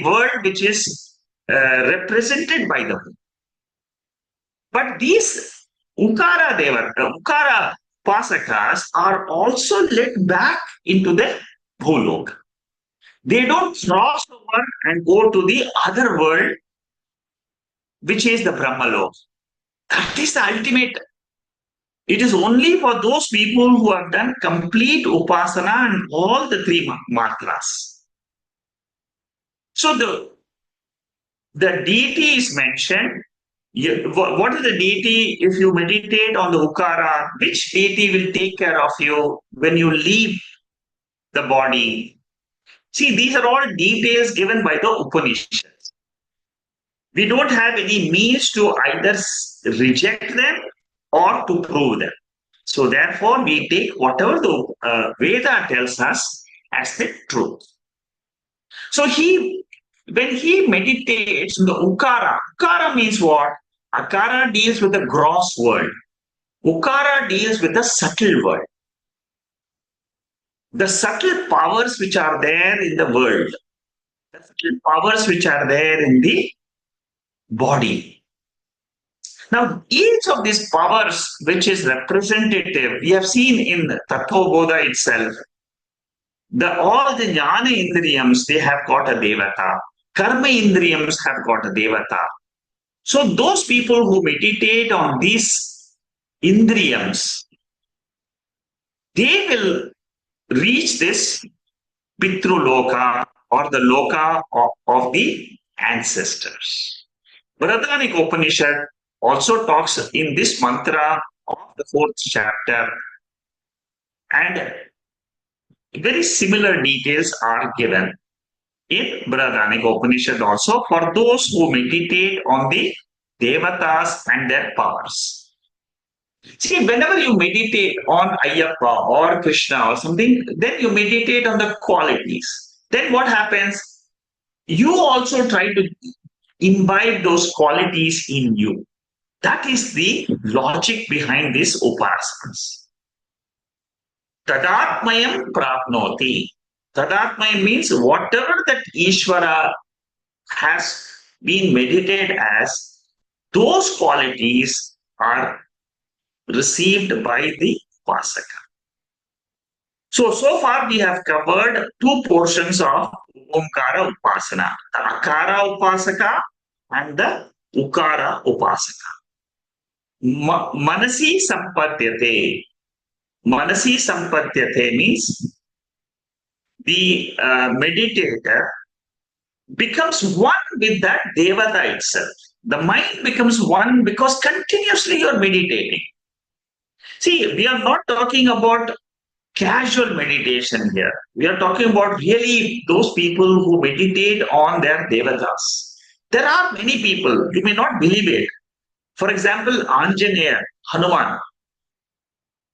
world which is represented by the moon. But these Ukara Pasakas are also led back into the Bhulok. They don't cross over and go to the other world, which is the Brahmalok. That is the ultimate. It is only for those people who have done complete Upasana and all the 3 mantras. So the deity is mentioned. What is the deity? If you meditate on the Ukara, which deity will take care of you when you leave the body? See, these are all details given by the Upanishads. We don't have any means to either reject them or to prove them. So therefore, we take whatever the Veda tells us as the truth. So when he meditates in the Ukara means what? Akara deals with the gross world. Ukara deals with the subtle world. The subtle powers which are there in the world, the subtle powers which are there in the body. Now, each of these powers which is representative, we have seen in Tattva itself, all the Jnana Indriyams, they have got a Devata. Karma Indriyams have got a Devata. So those people who meditate on these Indriyams, they will reach this Pitru Loka or the Loka of the ancestors. Brihadaranyaka Upanishad also talks in this mantra of the 4th chapter And very similar details are given in Brihadaranyaka Upanishad also for those who meditate on the devatas and their powers. See, whenever you meditate on Ayyappa or Krishna or something, then you meditate on the qualities. Then what happens? You also try to imbibe those qualities in you. That is the logic behind this upasanas. Tadatmayam prapnoti. Tadatmayam means whatever that Ishvara has been meditated as, those qualities are received by the upasaka. So far we have covered two portions of Omkara Upasana, the Akara Upasaka and the Ukara Upasaka. Manasi Sampadyate. Manasi Sampadyate means the meditator becomes one with that Devata itself. The mind becomes one because continuously you're meditating. See, we are not talking about casual meditation here. We are talking about really those people who meditate on their devatas. There are many people, you may not believe it. For example, Anjaneya, Hanuman.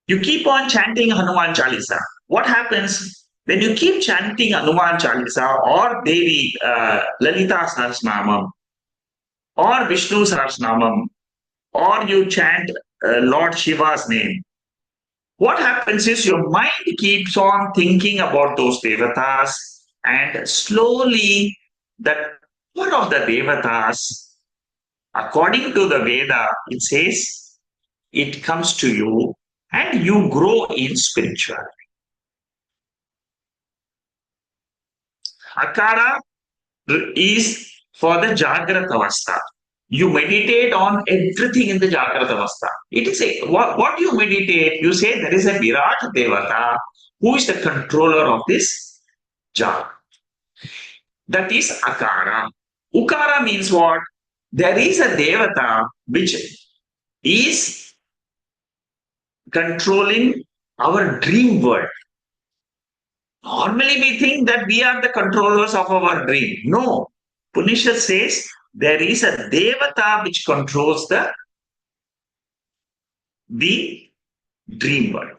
You keep on chanting Hanuman Chalisa. What happens when you keep chanting Hanuman Chalisa or Devi Lalita Sahasranamam or Vishnu Sahasranamam or you chant Lord Shiva's name? What happens is your mind keeps on thinking about those devatas, and slowly the power of the devatas, according to the Veda, it says it comes to you and you grow in spirituality. Akara is for the Jagrata Avastha. You meditate on everything in the Jagrata Avastha. It is what you meditate, you say there is a Virat Devata who is the controller of this Jagrata. That is Akara. Ukara means what? There is a Devata which is controlling our dream world. Normally we think that we are the controllers of our dream. No. Upanishad says there is a Devata which controls the dream world.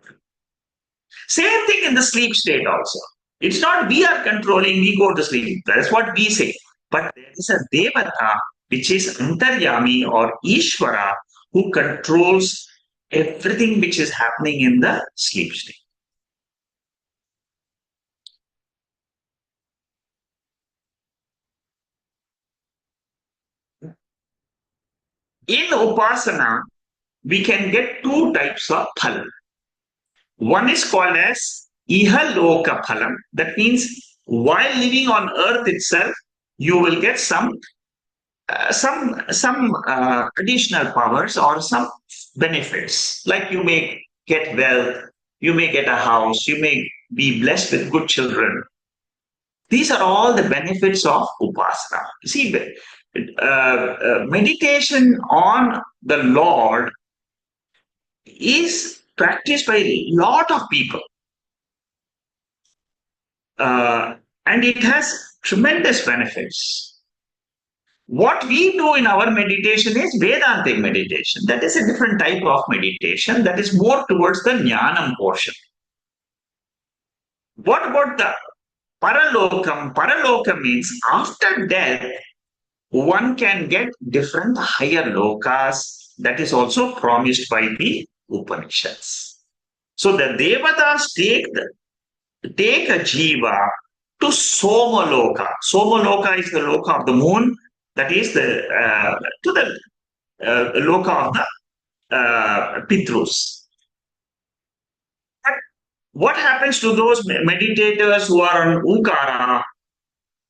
Same thing in the sleep state also. It's not we are controlling, we go to sleep. That's what we say. But there is a Devata which is Antaryami or Ishvara who controls everything which is happening in the sleep state. In Upasana, we can get two types of phala. One is called as Ihaloka phalam. That means while living on earth itself, you will get some additional powers or some benefits. Like you may get wealth, you may get a house, you may be blessed with good children. These are all the benefits of Upasana. See, meditation on the Lord is practiced by a lot of people. And it has tremendous benefits. What we do in our meditation is Vedantic meditation. That is a different type of meditation that is more towards the Jnanam portion. What about the Paralokam? Paralokam means after death, one can get different higher lokas. That is also promised by the Upanishads. So the Devatas take a jiva to Somaloka. Somaloka is the loka of the moon. That is the to the loka of the Pitrus. But what happens to those meditators who are on Ukara?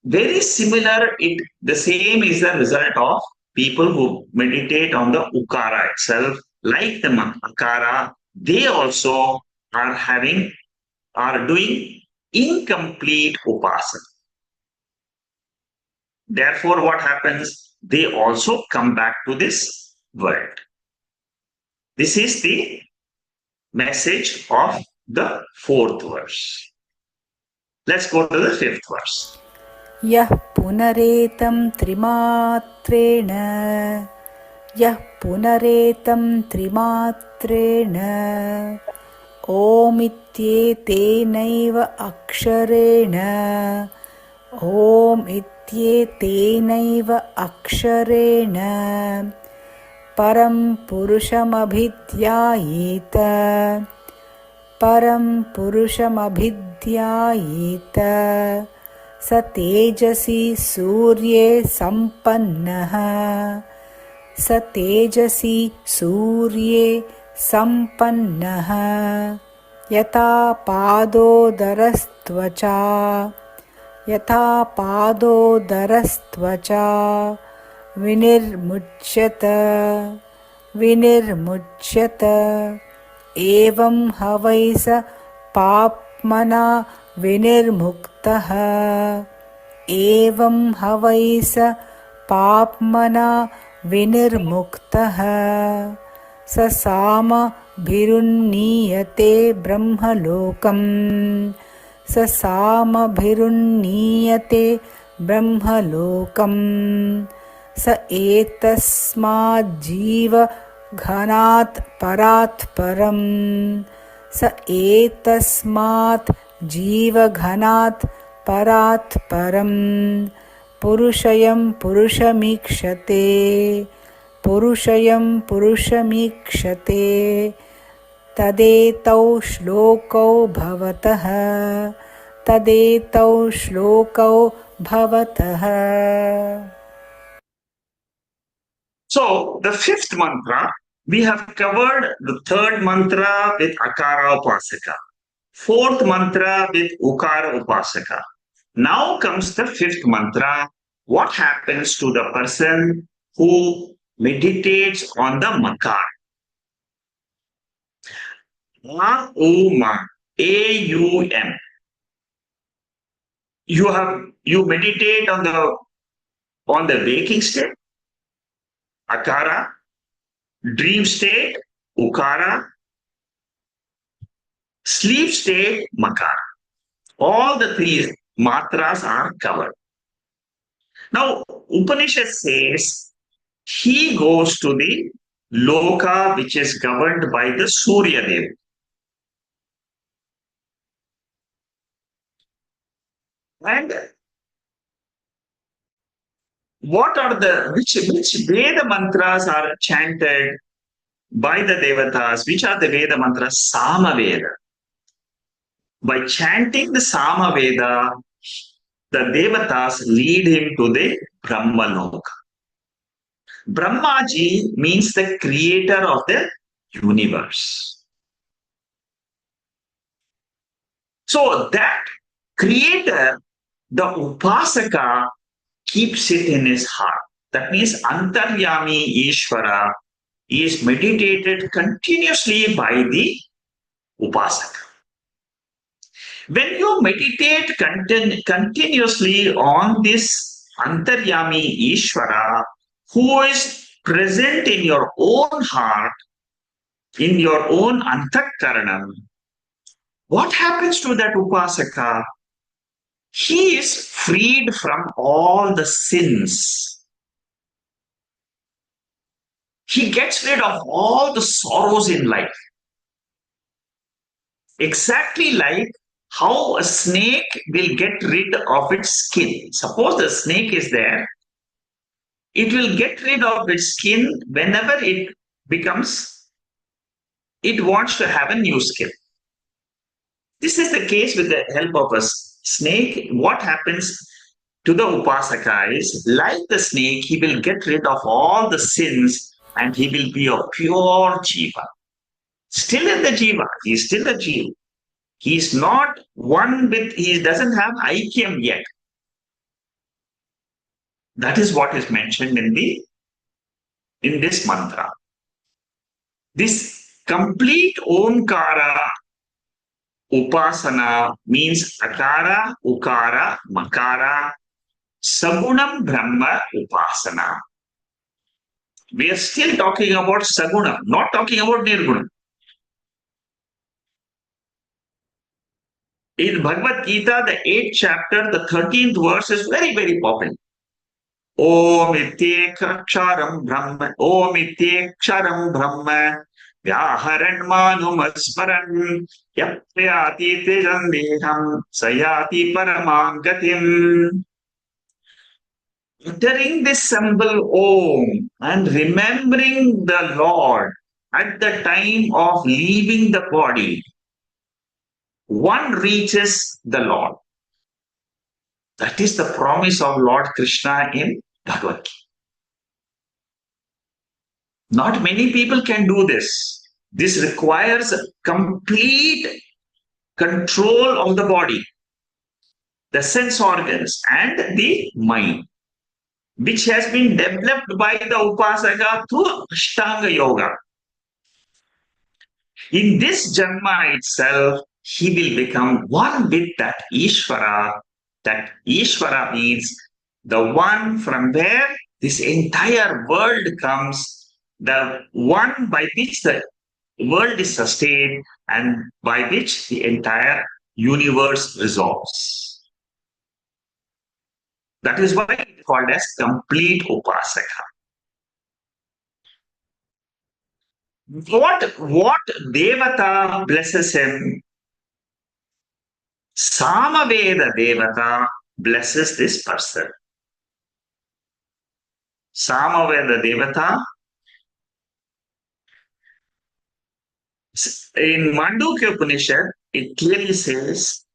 Very similar. The same is the result of people who meditate on the Ukara itself, like the Akara. They also are doing incomplete upasana. Therefore, what happens? They also come back to this world. This is the message of the fourth verse. Let's go to the fifth verse. यः पुनरेतं त्रिमात्रेण यः पुनरेतं त्रिमात्रेण ओमित्येतेनैव अक्षरेण ॐ इत्येतेनैव अक्षरेण परं पुरुषमभिध्यायेत परं पुरुषमभिध्यायेत स तेजसि सूर्ये सम्पन्नः स तेजसि सूर्ये सम्पन्नः यथा पादोदरस्त्वचा विनिर्मुच्यत विनिर्मुच्यत एवं हवै स पाप्मना विनिर्मुक्तः एवं हवै स पाप्मना विनिर्मुक्तः स सामभिरुन्नीयते ब्रह्मलोकम् स सामभिरुन्नीयते ब्रह्मलोकम् स एतस्माज्जीवघनात् परात् परम् स एतस्मात् जीवघनात् परात् परम् पुरुषयं पुरुषमीक्षते पुरुषयं पुरुषमीक्षते तदेतौ श्लोकौ भवतः तदेतौ श्लोकौ भवतः. So, the fifth mantra, we have covered the third mantra with Akara Upasaka, fourth mantra with Ukara Upasaka. Now comes the fifth mantra. What happens to the person who meditates on the Makar? A-U-M. You meditate on the waking state, Akara, dream state, Ukara, sleep state, Makara. All the three matras are covered. Now, Upanishad says he goes to the loka which is governed by the Surya Deva. And what are which Veda mantras are chanted by the Devatas? Which are the Veda mantras? Sama Veda. By chanting the Sama Veda, the Devatas lead him to the Brahmaloka. Brahmaji means the creator of the universe. So that creator, the Upasaka, keeps it in his heart. That means Antaryami Ishvara is meditated continuously by the Upasaka. When you meditate continuously on this Antaryami Ishvara, who is present in your own heart, in your own Antakaranam, what happens to that Upasaka? He is freed from all the sins. He gets rid of all the sorrows in life. Exactly like how a snake will get rid of its skin. Suppose the snake is there, it will get rid of its skin whenever it wants to have a new skin. This is the case with the help of a snake. What happens to the Upasaka is, like the snake, he will get rid of all the sins and he will be a pure Jiva. Still in the Jiva, he is still a Jiva. He is not one with, he doesn't have Aikyam yet. That is what is mentioned in this mantra. This complete Omkara Upasana means Akara, Ukara, Makara, Sagunam Brahma Upasana. We are still talking about Sagunam, not talking about Nirgunam. In Bhagavad Gita, the 8th chapter, the 13th verse is very, very popular. Om Ityekhaksharam Brahma, Om Ityeksharam Brahma, Vyaharan Manumasmaran, Yapyati Tejandeham, Sayati Paramam Gatim. Uttering this symbol Om and remembering the Lord at the time of leaving the body, one reaches the Lord. That is the promise of Lord Krishna in Bhagavad Gita. Not many people can do this. This requires complete control of the body, the sense organs, and the mind, which has been developed by the Upasaka through Ashtanga Yoga. In this Janma itself, he will become one with that Ishvara. That Ishvara means the one from where this entire world comes, the one by which the world is sustained and by which the entire universe resolves. That is why it is called as complete Upasaka. What Devata blesses him? Samaveda Devata blesses this person. Samaveda Devata. In Mandukya Upanishad, it clearly says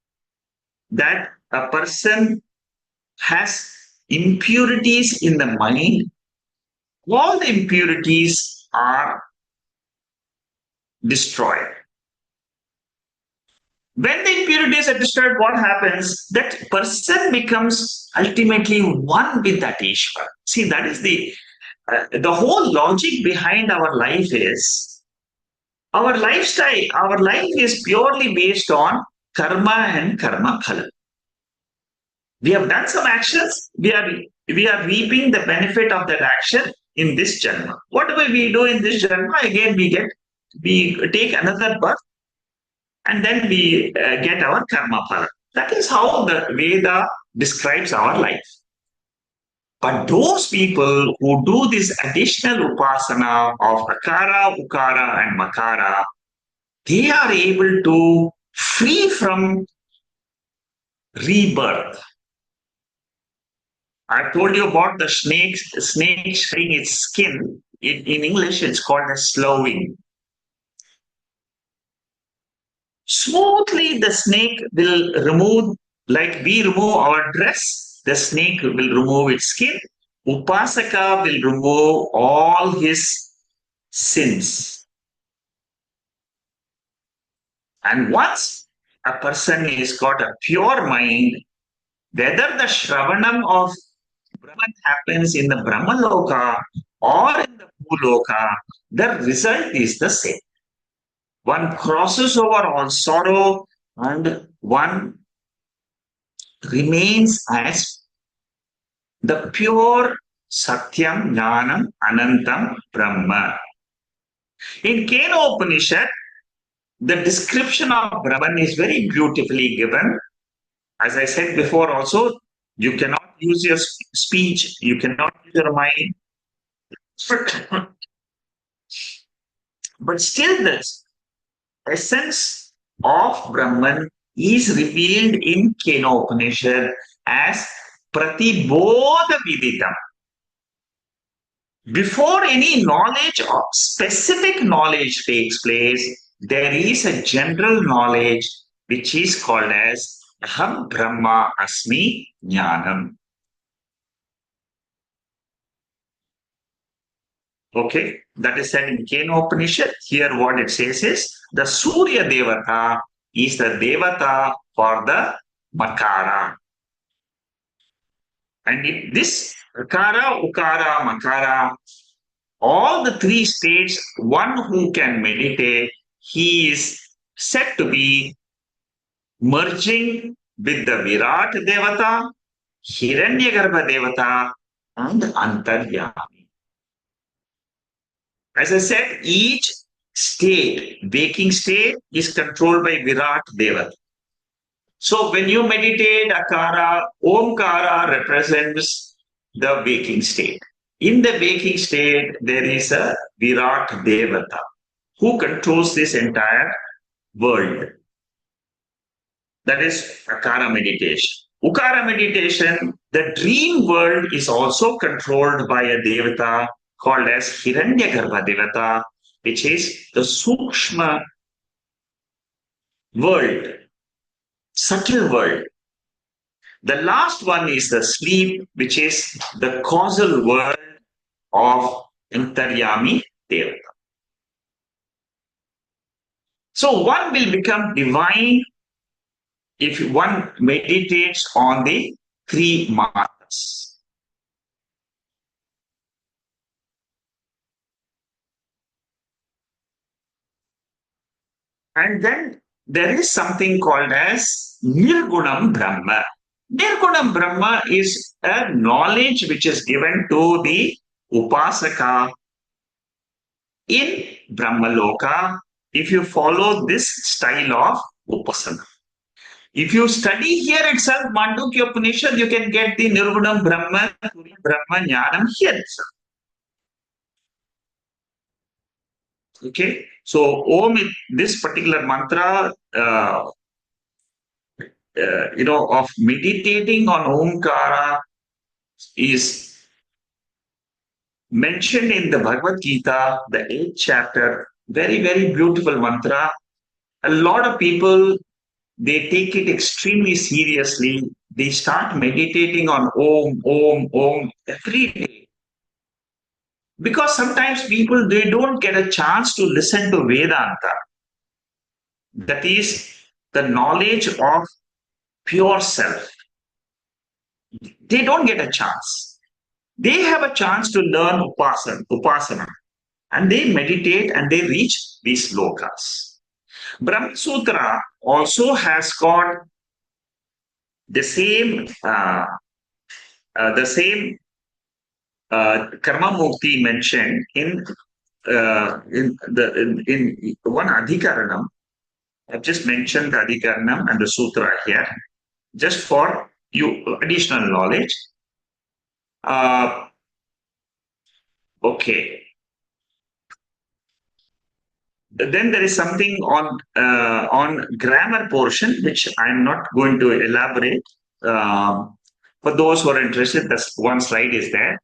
that a person has impurities in the mind. All the impurities are destroyed. When the impurities are destroyed, what happens? That person becomes ultimately one with that Ishvara. See, that is the whole logic behind our life is our lifestyle. Our life is purely based on karma and karma phala. We have done some actions. We are reaping the benefit of that action in this janma. Whatever we do in this janma, again we take another birth, and then we get our karma phala. That is how the Veda describes our life. But those people who do this additional upasana of akara, ukara, and makara, they are able to free from rebirth. I told you about the snake shedding its skin. In English, it's called as sloughing. Smoothly, the snake will remove, like we remove our dress, the snake will remove its skin. Upasaka will remove all his sins. And once a person has got a pure mind, whether the Shravanam of Brahman happens in the Brahmaloka or in the Bhuloka, the result is the same. One crosses over all sorrow and one remains as the pure Satyam Jnanam Anantam Brahma. In Kena Upanishad, the description of Brahman is very beautifully given. As I said before also, you cannot use your speech, you cannot use your mind. But still this essence of Brahman is revealed in Kena Upanishad as Pratibodha Viditam. Before any knowledge or specific knowledge takes place, there is a general knowledge which is called as Aham Brahma Asmi Jnanam. Okay, that is said in Kena Upanishad. Here what it says is the Surya Devata is the Devata for the Makara. And if this Akara, Ukara, Makara, all the three states, one who can meditate, he is said to be merging with the Virat Devata, Hiranyagarbha Devata, and Antaryami. As I said, each state, waking state, is controlled by Virat Devata. So when you meditate Akara, Omkara represents the waking state. In the waking state, there is a Virat Devata who controls this entire world. That is Akara meditation. Ukara meditation, the dream world is also controlled by a Devata called as Hiranyagarbha Devata, which is the Sukshma world, subtle world. The last one is the sleep, which is the causal world of Antaryami Devata. So one will become divine if one meditates on the three marks. And then there is something called as Nirgunam Brahma. Nirgunam Brahma is a knowledge which is given to the Upasaka in Brahmaloka if you follow this style of Upasana. If you study here itself, Mandukya Upanishad, you can get the Nirgunam Brahma, Brahma Jnanam here itself. Okay, so Om, this particular mantra, of meditating on Omkara is mentioned in the Bhagavad Gita, the 8th chapter. Very, very beautiful mantra. A lot of people, they take it extremely seriously. They start meditating on Om, Om, Om every day. Because sometimes people, they don't get a chance to listen to Vedanta. That is the knowledge of pure self. They don't get a chance. They have a chance to learn upasana, and they meditate and they reach these lokas. Brahma Sutra also has got the same karma mukti mentioned in one adhikaranam. I've just mentioned the adhikaranam and the sutra here, just for you additional knowledge. Okay. Then there is something on grammar portion which I'm not going to elaborate. For those who are interested, this one slide is there.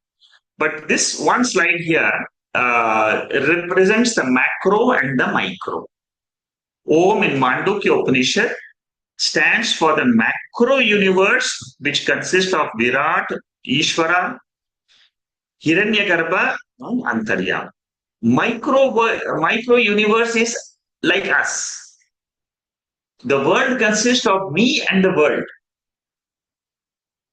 But this one slide here represents the macro and the micro. Om in Mandukya Upanishad stands for the macro universe, which consists of Virat, Ishvara, Hiranyagarbha, and Antaryam. Micro universe is like us. The world consists of me and the world.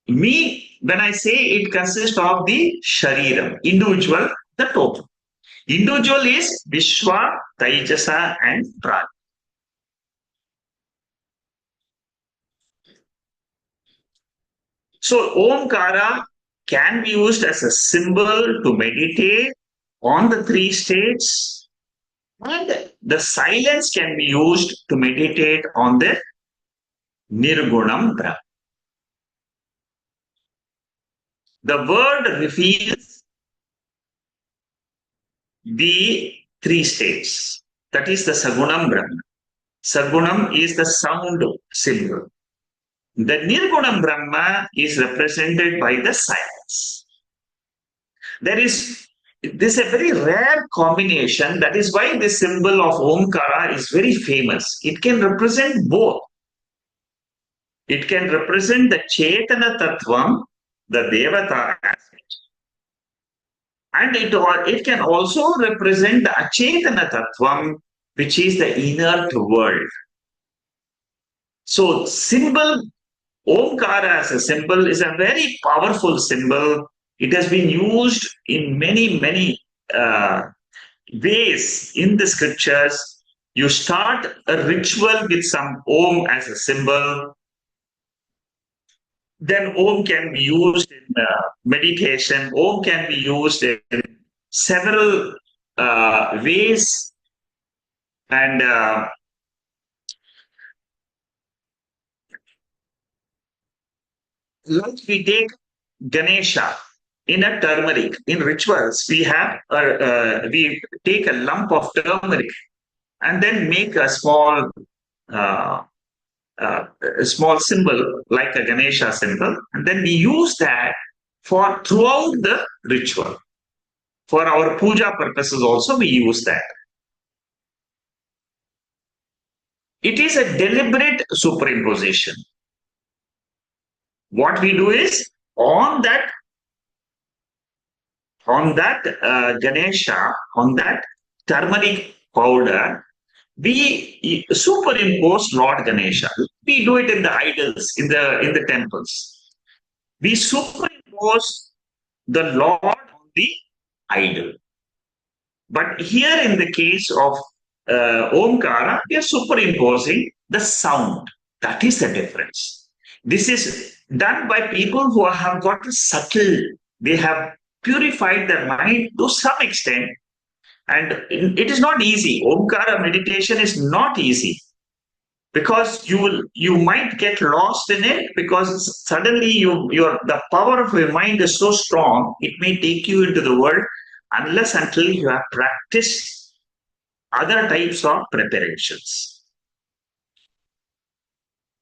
Me, when I say it consists of the Shariram, individual, the total. Individual is Vishwa, Taijasa, and Prana. So, Omkara can be used as a symbol to meditate on the three states, and the silence can be used to meditate on the Nirgunam Brahma. The word reveals the three states. That is the Sagunam Brahma. Sagunam is the sound symbol. The Nirgunam Brahma is represented by the silence. This is a very rare combination. That is why the symbol of Omkara is very famous. It can represent both. It can represent the Chetana Tattvam, the Devata aspect. And it can also represent the Achetana Tattvam, which is the inert world. So, symbol Omkara as a symbol is a very powerful symbol. It has been used in many, many ways in the scriptures. You start a ritual with some Om as a symbol. Then Om can be used in meditation. Om can be used in several ways. And Like we take Ganesha in a turmeric. In rituals, we take a lump of turmeric and then make uh, a small symbol like a Ganesha symbol, and then we use that for throughout the ritual. For our puja purposes, also we use that. It is a deliberate superimposition. What we do is on that Ganesha, on that turmeric powder, we superimpose Lord Ganesha. We do it in the idols, in the temples. We superimpose the Lord on the idol. But here, in the case of Omkara, we are superimposing the sound. That is the difference. This is done by people who have got a subtle, they have purified their mind to some extent. And it is not easy. Omkara meditation is not easy because you might get lost in it because suddenly the power of your mind is so strong it may take you into the world unless until you have practiced other types of preparations.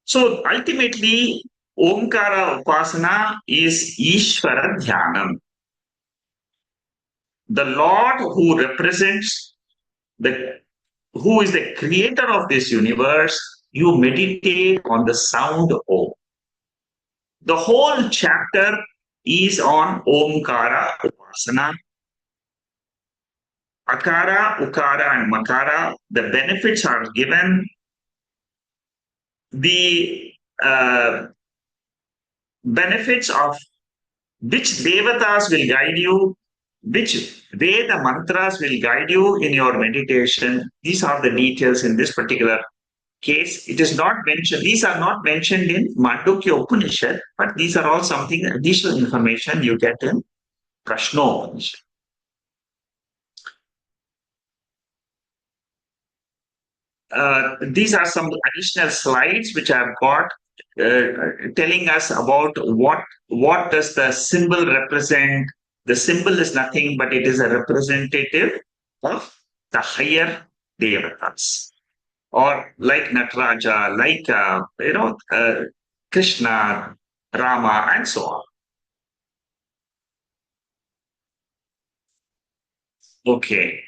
So ultimately, Omkara Upasana is Ishvara Dhyanam. The Lord the who is the creator of this universe, you meditate on the sound Om. The whole chapter is on Omkara Upasana. Akara, Ukara, and Makara, the benefits are given. The benefits of which devatas will guide you, which Veda mantras will guide you in your meditation. These are the details in this particular case. It is not mentioned, these are not mentioned in Mandukya Upanishad, but these are all something additional information you get in Prasno Upanishad. These are some additional slides which I've got telling us about what does the symbol represent. The symbol is nothing but it is a representative of the higher devatas, or like Nataraja, like Krishna, Rama, and so on. Okay.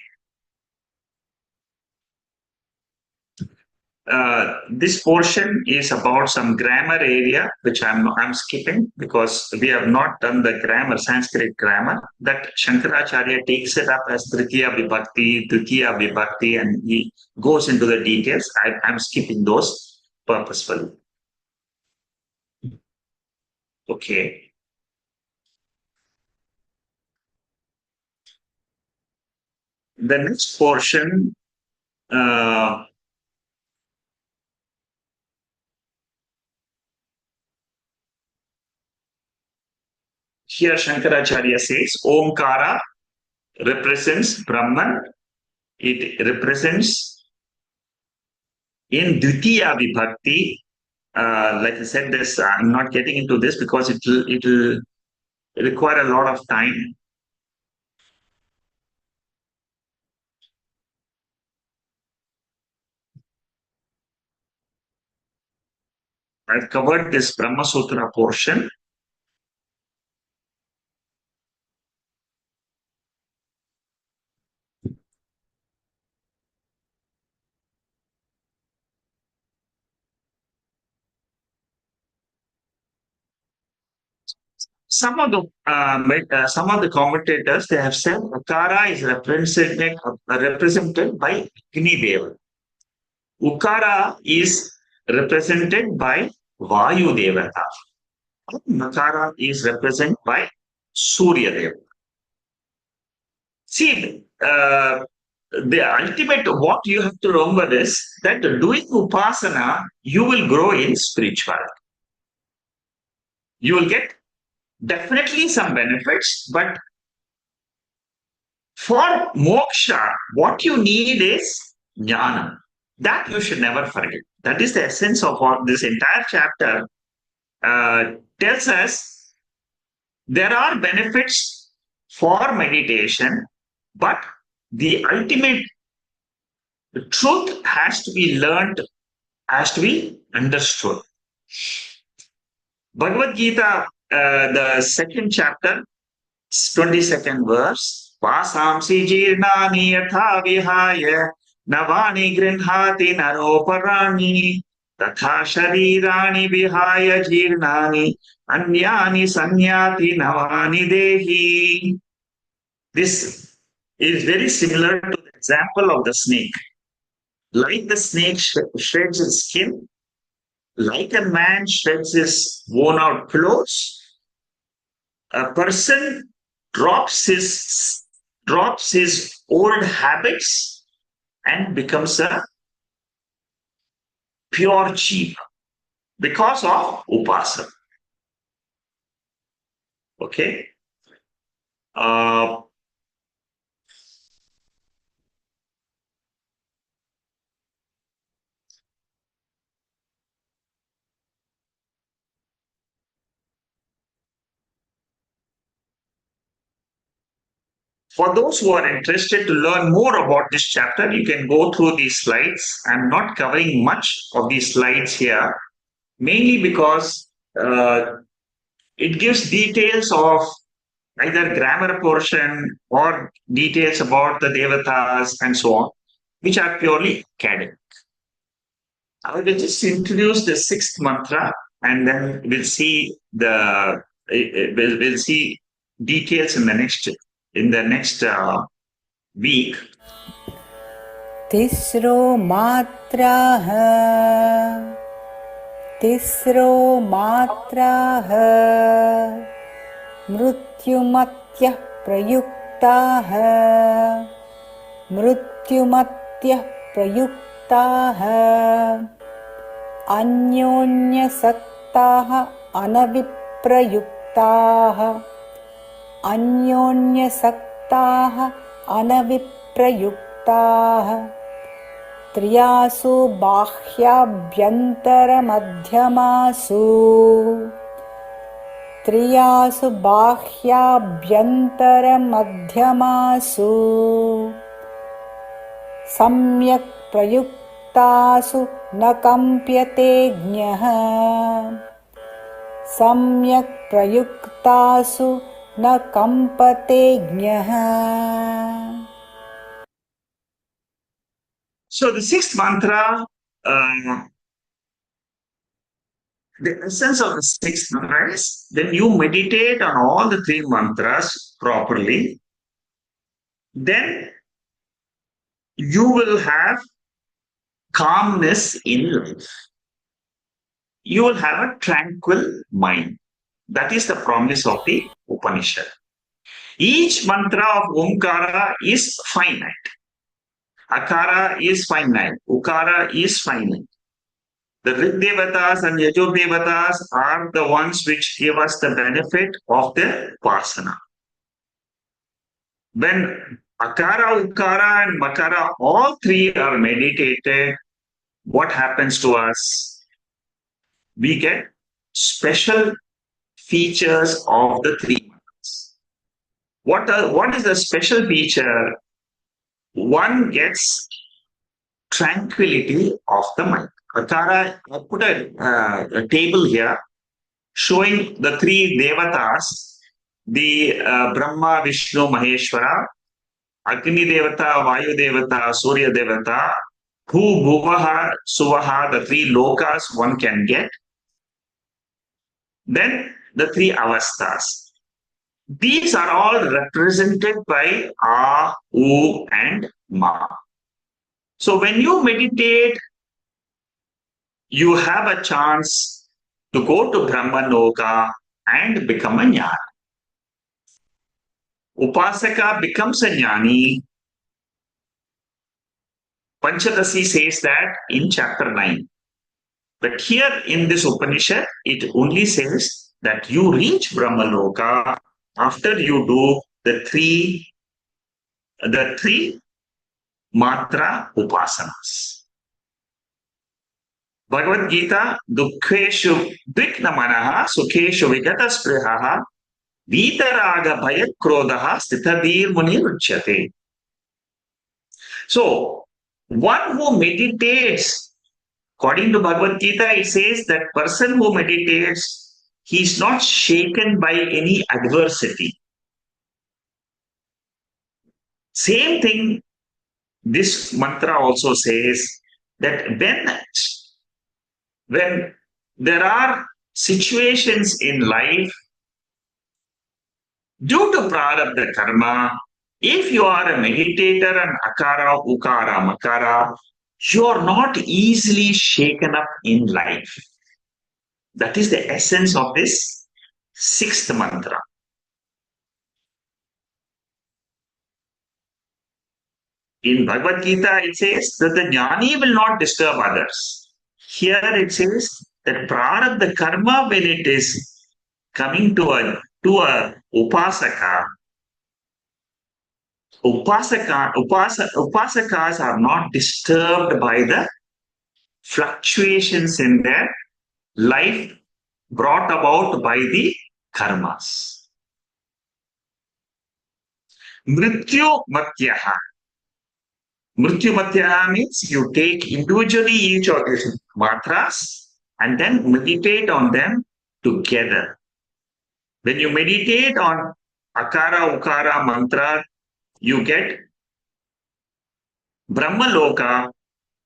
This portion is about some grammar area, which I'm skipping because we have not done the grammar, Sanskrit grammar. That Shankaracharya takes it up as Tritiya Vibhakti, Tritiya Vibhakti, and he goes into the details. I'm skipping those purposefully. Okay. The next portion. Here Shankaracharya says Omkara represents Brahman. It represents in Dvitiya Vibhakti. Like I said, this I'm not getting into this because it'll require a lot of time. I've covered this Brahma Sutra portion. Some of the commentators they have said Akara is represented by Agni Deva. Ukara is represented by Vayu Devata. Nakara is represented by Surya Deva. See, the ultimate what you have to remember is that doing upasana, you will grow in spirituality. You will get definitely some benefits, but for moksha, what you need is jnana. That you should never forget. That is the essence of this entire chapter. tells us there are benefits for meditation, but the ultimate truth has to be learned, has to be understood. Bhagavad Gita, the second chapter, 22nd verse, Vasamsi jirnani yatha vihaya navani grinhati naroparani tatha sharirani vihaya jirnani anyani sanyati navani dehi. This is very similar to the example of the snake. Like the snake shreds its skin, like a man shreds his worn out clothes, a person drops his old habits and becomes a pure jeev because of upasana. Okay. For those who are interested to learn more about this chapter, you can go through these slides. I'm not covering much of these slides here, mainly because it gives details of either grammar portion or details about the devatas and so on, which are purely academic. I will just introduce the sixth mantra, and then we'll see details in the next week. तिस्रो मात्राः मृत्युमत्यः प्रयुक्ताः अन्योन्यसक्ताः अनविप्रयुक्ताः त्रियासु बाह्याभ्यन्तरमध्यमासु सम्यक् प्रयुक्तासु न कम्प्यते ज्ञः So the sixth mantra, the essence of the sixth mantra is when you meditate on all the three mantras properly, then you will have calmness in life. You will have a tranquil mind. That is the promise of the Upanishad. Each mantra of Omkara is finite. Akara is finite. Ukara is finite. The Rig Devatas and Yajur Devatas are the ones which give us the benefit of the Upasana. When Akara, Ukara and Makara, all three are meditated, what happens to us? We get special features of the three mantras. What is the special feature? One gets tranquility of the mind. Akara, I put a table here showing the three devatas, the Brahma, Vishnu, Maheshwara, Agni Devata, Vayu Devata, Surya Devata, Bhu, Bhuvaha, Suvaha, the three lokas one can get. Then the three avasthas. These are all represented by A, U, and Ma. So when you meditate, you have a chance to go to Brahmaloka and become a jnani. Upasaka becomes a jnani. Panchadasi says that in chapter 9. But here in this Upanishad, it only says that you reach Brahmaloka after you do the three matra upasanas. Bhagavad Gita, Dukkheshu Vikna Manaha, Sukheshu Vigata Sprihaha, Vitaraga Bhayat Krodaha, Stithadir Muni Uchyate. So, one who meditates, according to Bhagavad Gita, it says that person who meditates, he is not shaken by any adversity. Same thing, this mantra also says that when there are situations in life due to prarabdha karma, if you are a meditator and akara, ukara, makara, you are not easily shaken up in life. That is the essence of this sixth mantra. In Bhagavad Gita, it says that the jnani will not disturb others. Here it says that prarabdha karma, when it is coming to a upasaka, upasakas are not disturbed by the fluctuations in their life brought about by the karmas. Mrityu matyaha. Mrityu matyaha means you take individually each of these mantras and then meditate on them together. When you meditate on akara, ukara mantra, you get Brahmaloka,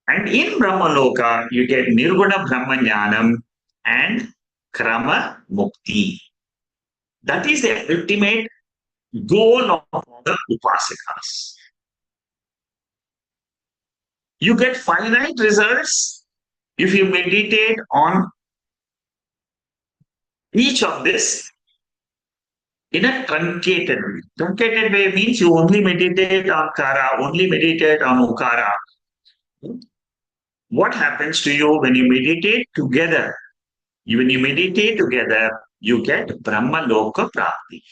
and in Brahmaloka, you get Nirguna Brahmanyanam and Krama Mukti. That is the ultimate goal of the Upasakas. You get finite results if you meditate on each of this in a truncated way. Truncated way means you only meditate on Kara, only meditate on Ukara. What happens to you when you meditate together? When you meditate together, you get Brahma Loka Prapti.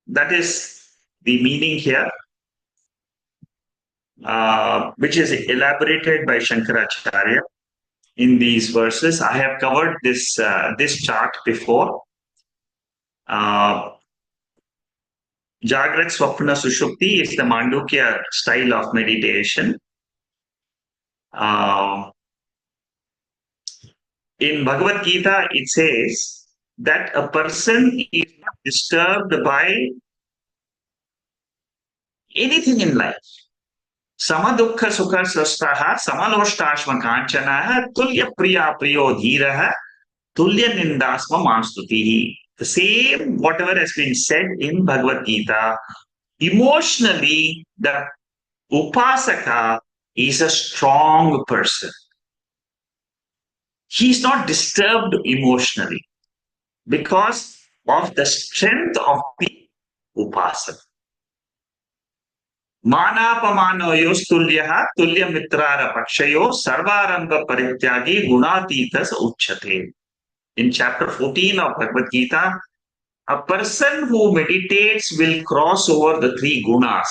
That is the meaning here, which is elaborated by Shankaracharya in these verses. I have covered this chart before. Jagrat Swapna Sushupti is the Mandukya style of meditation. In Bhagavad Gita, it says that a person is not disturbed by anything in life. Samadukha sukha sastaha samaloštashma kanchanaha tulya priya priyo dhiraha tulya nindasma mastutihi. The same, whatever has been said in Bhagavad Gita, emotionally, the upasaka is a strong person. He is not disturbed emotionally because of the strength of the upasaka. Manapamano yostulyaha tulya mitrara pakshayo sarvaranga parityagi gunatitas uchyate. In chapter 14 of Bhagavad Gita, a person who meditates will cross over the three gunas.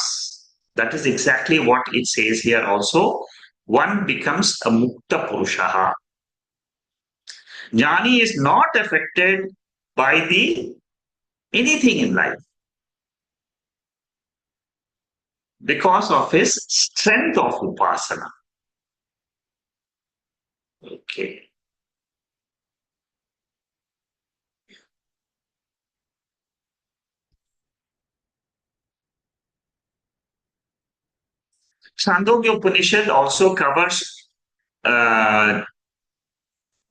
That is exactly what it says here also. One becomes a mukta purushaha. Jnani is not affected by anything in life because of his strength of upasana. Okay. Chandogya Upanishad also covers Omkara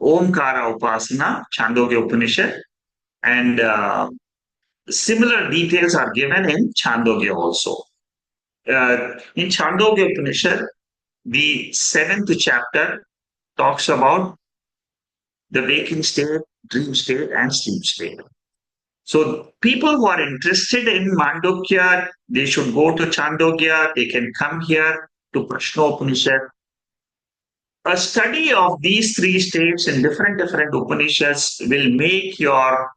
Upasana, Chandogya Upanishad, and similar details are given in Chandogya also. In Chandogya Upanishad, the 7th chapter talks about the waking state, dream state, and sleep state. So people who are interested in Mandukya, they should go to Chandogya. They can come here to Prasno Upanishad. A study of these three states in different Upanishads will make your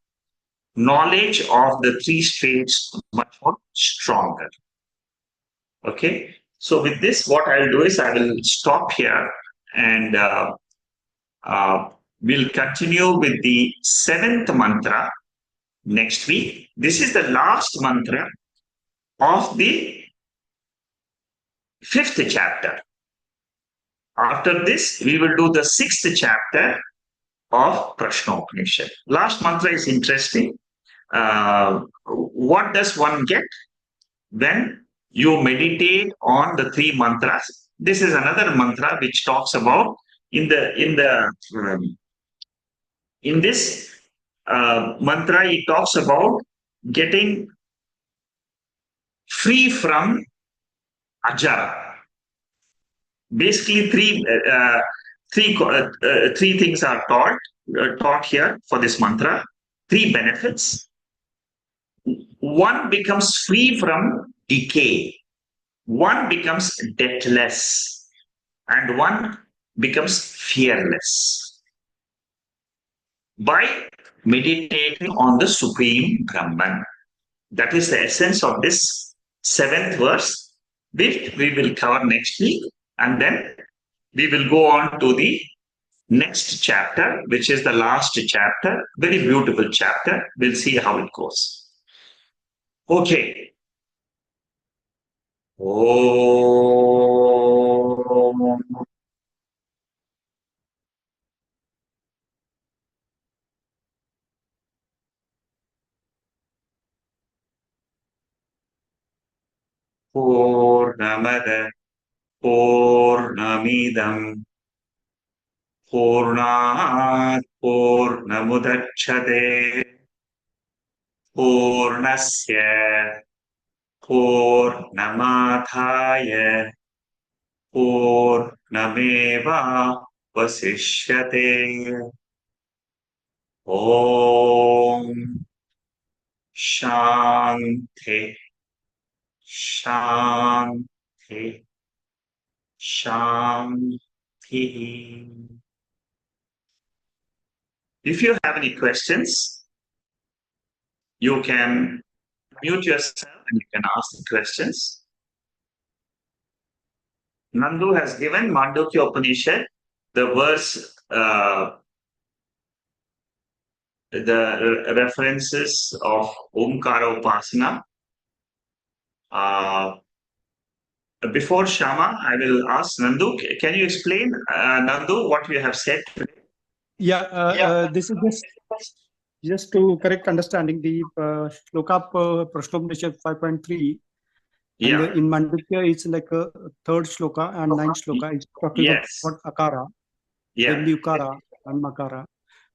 knowledge of the three states much more stronger. Okay. So with this, what I'll do is I will stop here And we'll continue with the seventh mantra next week. This is the last mantra of the fifth chapter. After this, we will do the sixth chapter of Prashnopanishad. Last mantra is interesting. What does one get when you meditate on the three mantras? This is another mantra which talks about in this mantra. It talks about getting free from ajara. Basically, three things are taught here for this mantra. Three benefits. One becomes free from decay. One becomes deathless, and one becomes fearless by meditating on the Supreme Brahman. That is the essence of this seventh verse, which we will cover next week, and then we will go on to the next chapter, which is the last chapter. Very beautiful chapter. We'll see how it goes. Okay. Om Purnamada Purnamidam Purnat Purnamudachyate Purnasya Purnamadhaya Purnameva Vasishyate. Om Shanti Shanti Shanti. If you have any questions, you can mute yourself and you can ask the questions. Nandu has given Mandukya Upanishad, the verse, the references of Omkara Upasana. Before Shama, I will ask Nandu, can you explain, Nandu, what we have said today? This is just to correct understanding the shloka Prashnopanishad 5.3. Yeah. And in Mandukya, it's like a third shloka and ninth shloka. It's talking about akara, then the ukara and makara.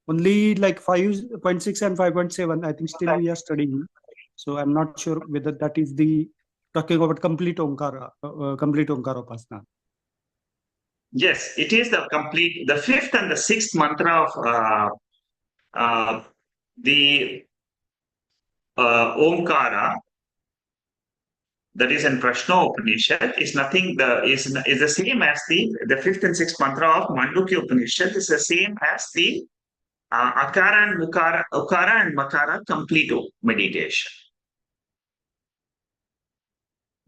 Only like 5.6 and 5.7, I think still we are studying. So I'm not sure whether that is the talking about complete Omkara Upasana. Yes, it is the fifth and the sixth mantra of the Omkara, that is in Prashno Upanishad, is nothing is the same as the fifth and sixth mantra of Mandukya Upanishad. Is the same as the Akara and Ukara and Makara complete meditation.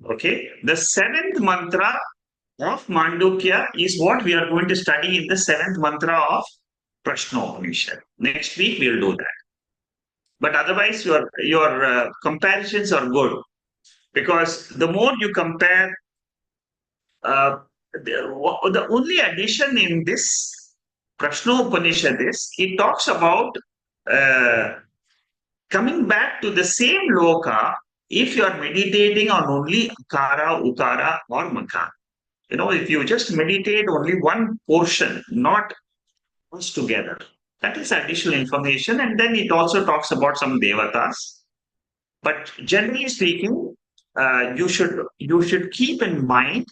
Okay, the seventh mantra of Mandukya is what we are going to study in the seventh mantra of Prashno Upanishad. Next week we will do that. But otherwise, your comparisons are good, because the more you compare, the only addition in this Prashno Upanishad is it talks about coming back to the same loka if you are meditating on only Akara, Ukara, or Makara. If you just meditate only one portion, not us together, that is additional information. And then it also talks about some devatas. But generally speaking, you should keep in mind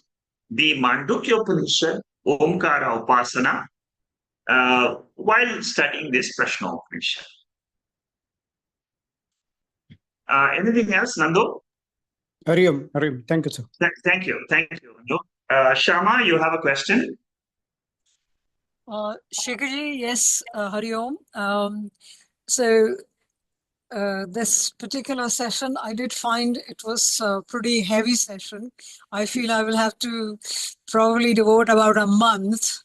the Mandukya Upanishad, Omkara Upasana, while studying this Prashna Upanishad. Anything else, Nandu? Hariom. Thank you, sir. Thank you, Nandu. Shama, you have a question? Shekharji, yes, Hariom. So this particular session, I did find it was a pretty heavy session. I feel I will have to probably devote about a month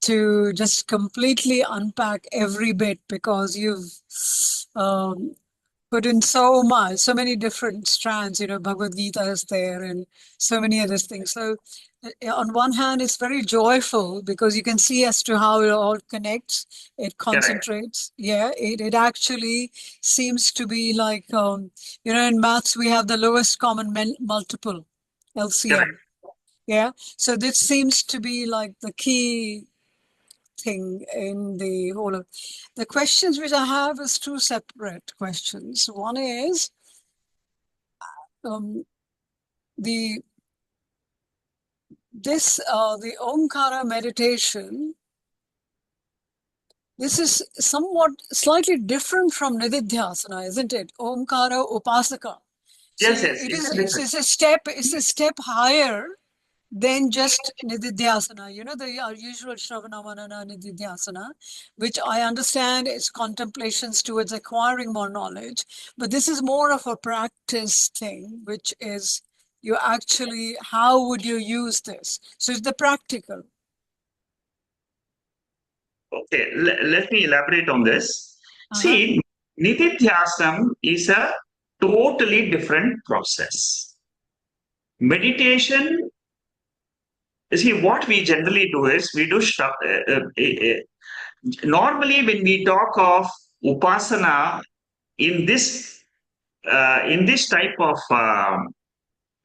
to just completely unpack every bit, because you've put in so much, so many different strands. Bhagavad Gita is there and so many other things. So on one hand, it's very joyful because you can see as to how it all connects. It concentrates. Yeah, it actually seems to be like, in maths, we have the lowest common multiple, LCM. Correct. Yeah. So this seems to be like the key thing in the whole of the questions which I have is two separate questions. One is the Omkara meditation. This is somewhat slightly different from Nididhyasana, isn't it? Omkara Upasaka. So Yes, yes. it's a step higher than just Nididhyasana, our usual Shravana Manana Nididhyasana, which I understand is contemplations towards acquiring more knowledge. But this is more of a practice thing, which is you actually, how would you use this? So it's the practical. Okay, let me elaborate on this. See, Nididhyasam is a totally different process. Meditation, see, what we generally do is we do normally when we talk of upasana in this type of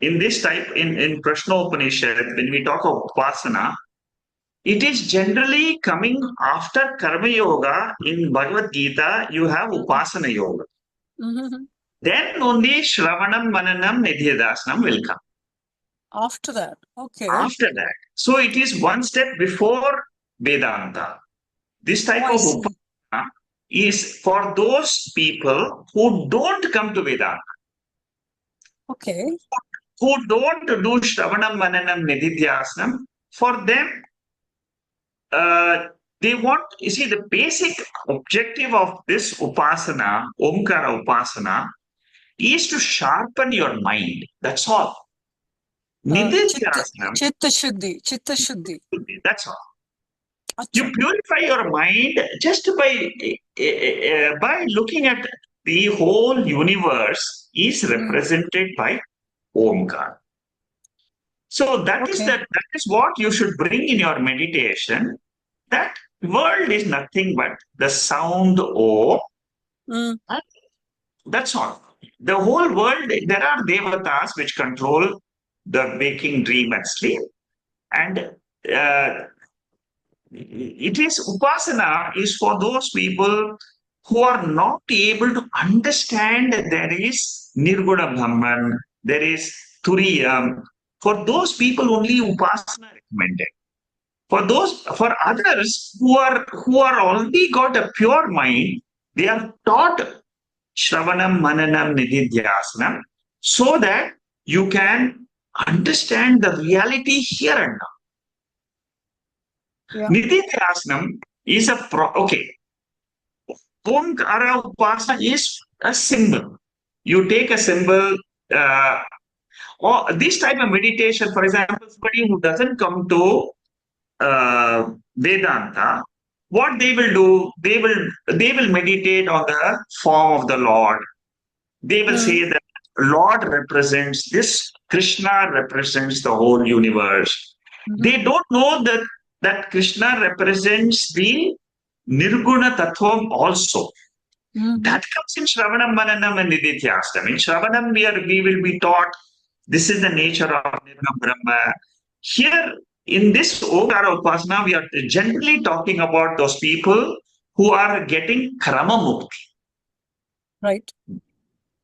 in Prasno Upanishad, when we talk of upasana, it is generally coming after Karma Yoga. In Bhagavad Gita, you have Upasana Yoga. Mm-hmm. Then only Shravanam, Mananam, Nidhyasanam will come. After that, okay. After that. So it is one step before Vedanta. This type of Upasana is for those people who don't come to Vedanta. Okay. Who don't do Shravanam, Mananam, Nidhyasanam. For them, they want, you see, the basic objective of this upasana, Omkara upasana, is to sharpen your mind. That's all. Nididhyasanam. Chitta Shuddhi. That's all. You purify your mind just by looking at the whole universe is represented by Omkara. So that is what you should bring in your meditation. That world is nothing but the sound Om. That's all. The whole world, there are devatas which control the waking, dream, and sleep. And it is upasana is for those people who are not able to understand that there is Nirguna Brahman, there is Turiyam. For those people, only upasana recommended. For others who are already got a pure mind, they are taught Shravanam, Mananam, Nididhyasanam, so that you can understand the reality here and now. Yeah. Nididhyasanam is okay. Omkara Upasana is a symbol. You take a symbol, or this type of meditation, for example, somebody who doesn't come to Vedanta, what they will do, they will meditate on the form of the Lord. They will say that Lord represents this, Krishna represents the whole universe. They don't know that Krishna represents the Nirguna Tattvam also. That comes in Shravanam, Mananam, and Nididhyastam. In Shravanam, we will be taught this is the nature of Nirguna Brahma. Here, in this Omkara Upasana, we are generally talking about those people who are getting Krama Mukti. Right.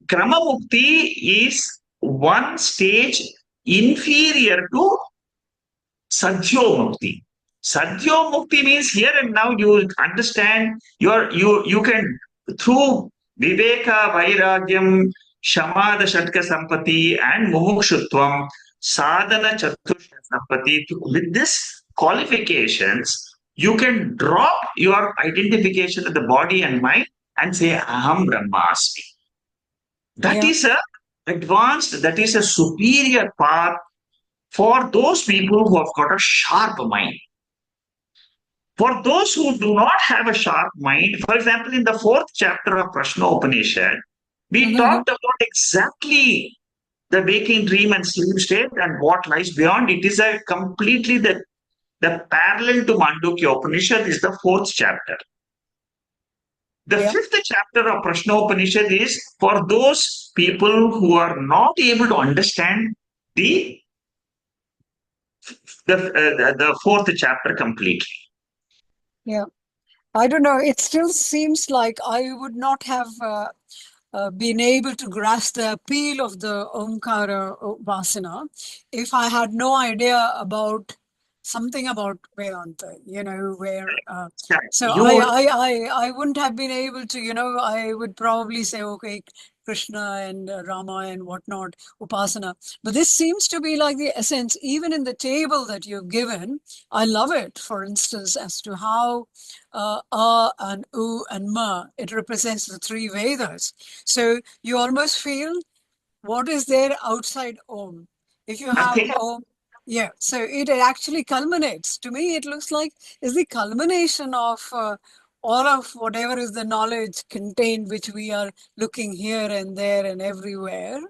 Krama Mukti is one stage inferior to Sadhyo Mukti. Sadhyo Mukti means here and now you understand you can, through Viveka, Vairagyam, Shamada Shatka Sampati, and Mumukshutvam, Sadhana Chatusha Sampati, with this qualifications, you can drop your identification of the body and mind and say, Aham Brahmasmi. That is a advanced, that is a superior path for those people who have got a sharp mind. For those who do not have a sharp mind, for example, in the fourth chapter of Prasno Upanishad, we Mhm. talked about exactly the waking dream and sleep state and what lies beyond. It is a completely the parallel to Mandukya Upanishad is the fourth chapter. The Yeah. fifth chapter of Prashno Upanishad is for those people who are not able to understand the the fourth chapter completely. Yeah. I don't know. It still seems like I would not have been able to grasp the appeal of the Omkara Vasana if I had no idea about something about Vedanta, where Yeah, so you would I wouldn't have been able to, I would probably say, okay, Krishna and Rama and whatnot, Upasana. But this seems to be like the essence, even in the table that you've given. I love it, for instance, as to how and U and Ma, it represents the three Vedas. So you almost feel what is there outside Om. If you have nothing. Om, yeah, so it actually culminates. To me, it looks like is the culmination of all of whatever is the knowledge contained, which we are looking here and there and everywhere.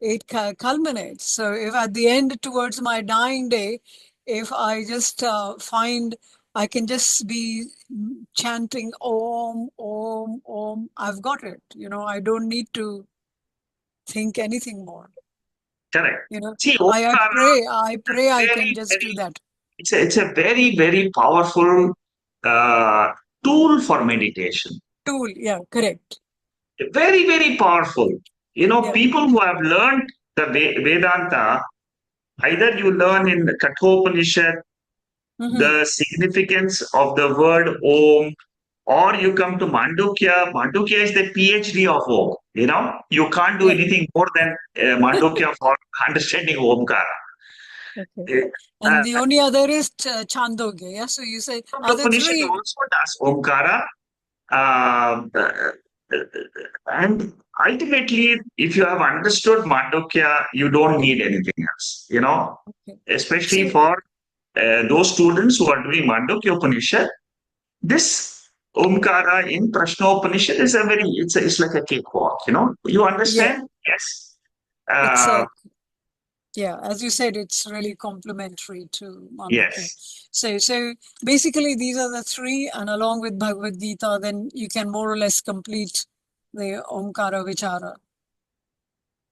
It culminates. So if at the end, towards my dying day, if I just find I can just be chanting Om, Om, Om, I've got it. I don't need to think anything more. Correct. You know, See, I Omkara pray, I pray I can very, just do very, that. it's a very, very powerful uh, tool for meditation. Tool, yeah, correct. Very, very powerful. Yeah. People who have learned the Vedanta, either you learn in the Kathopanishad, Mm-hmm. the significance of the word Om, or you come to Mandukya. Mandukya is the PhD of Om. You can't do Yeah. anything more than Mandukya for understanding Omkara. Okay. And Uh, the only other is Chandogya. Yeah. So you say, are there Upanishad three? also does Omkara. Uh, and ultimately, if you have understood Mandukya, you don't need anything else, Okay. especially So, for those students who are doing Mandukya Upanishad. This Omkara in Prashno Upanishad is it's like a cakewalk, You yeah, understand? Yes. it's Uh, a yeah, as you said, it's really complementary to Mandukya. yes. So basically, these are the three, and along with Bhagavad Gita, then you can more or less complete the Omkara Vichara.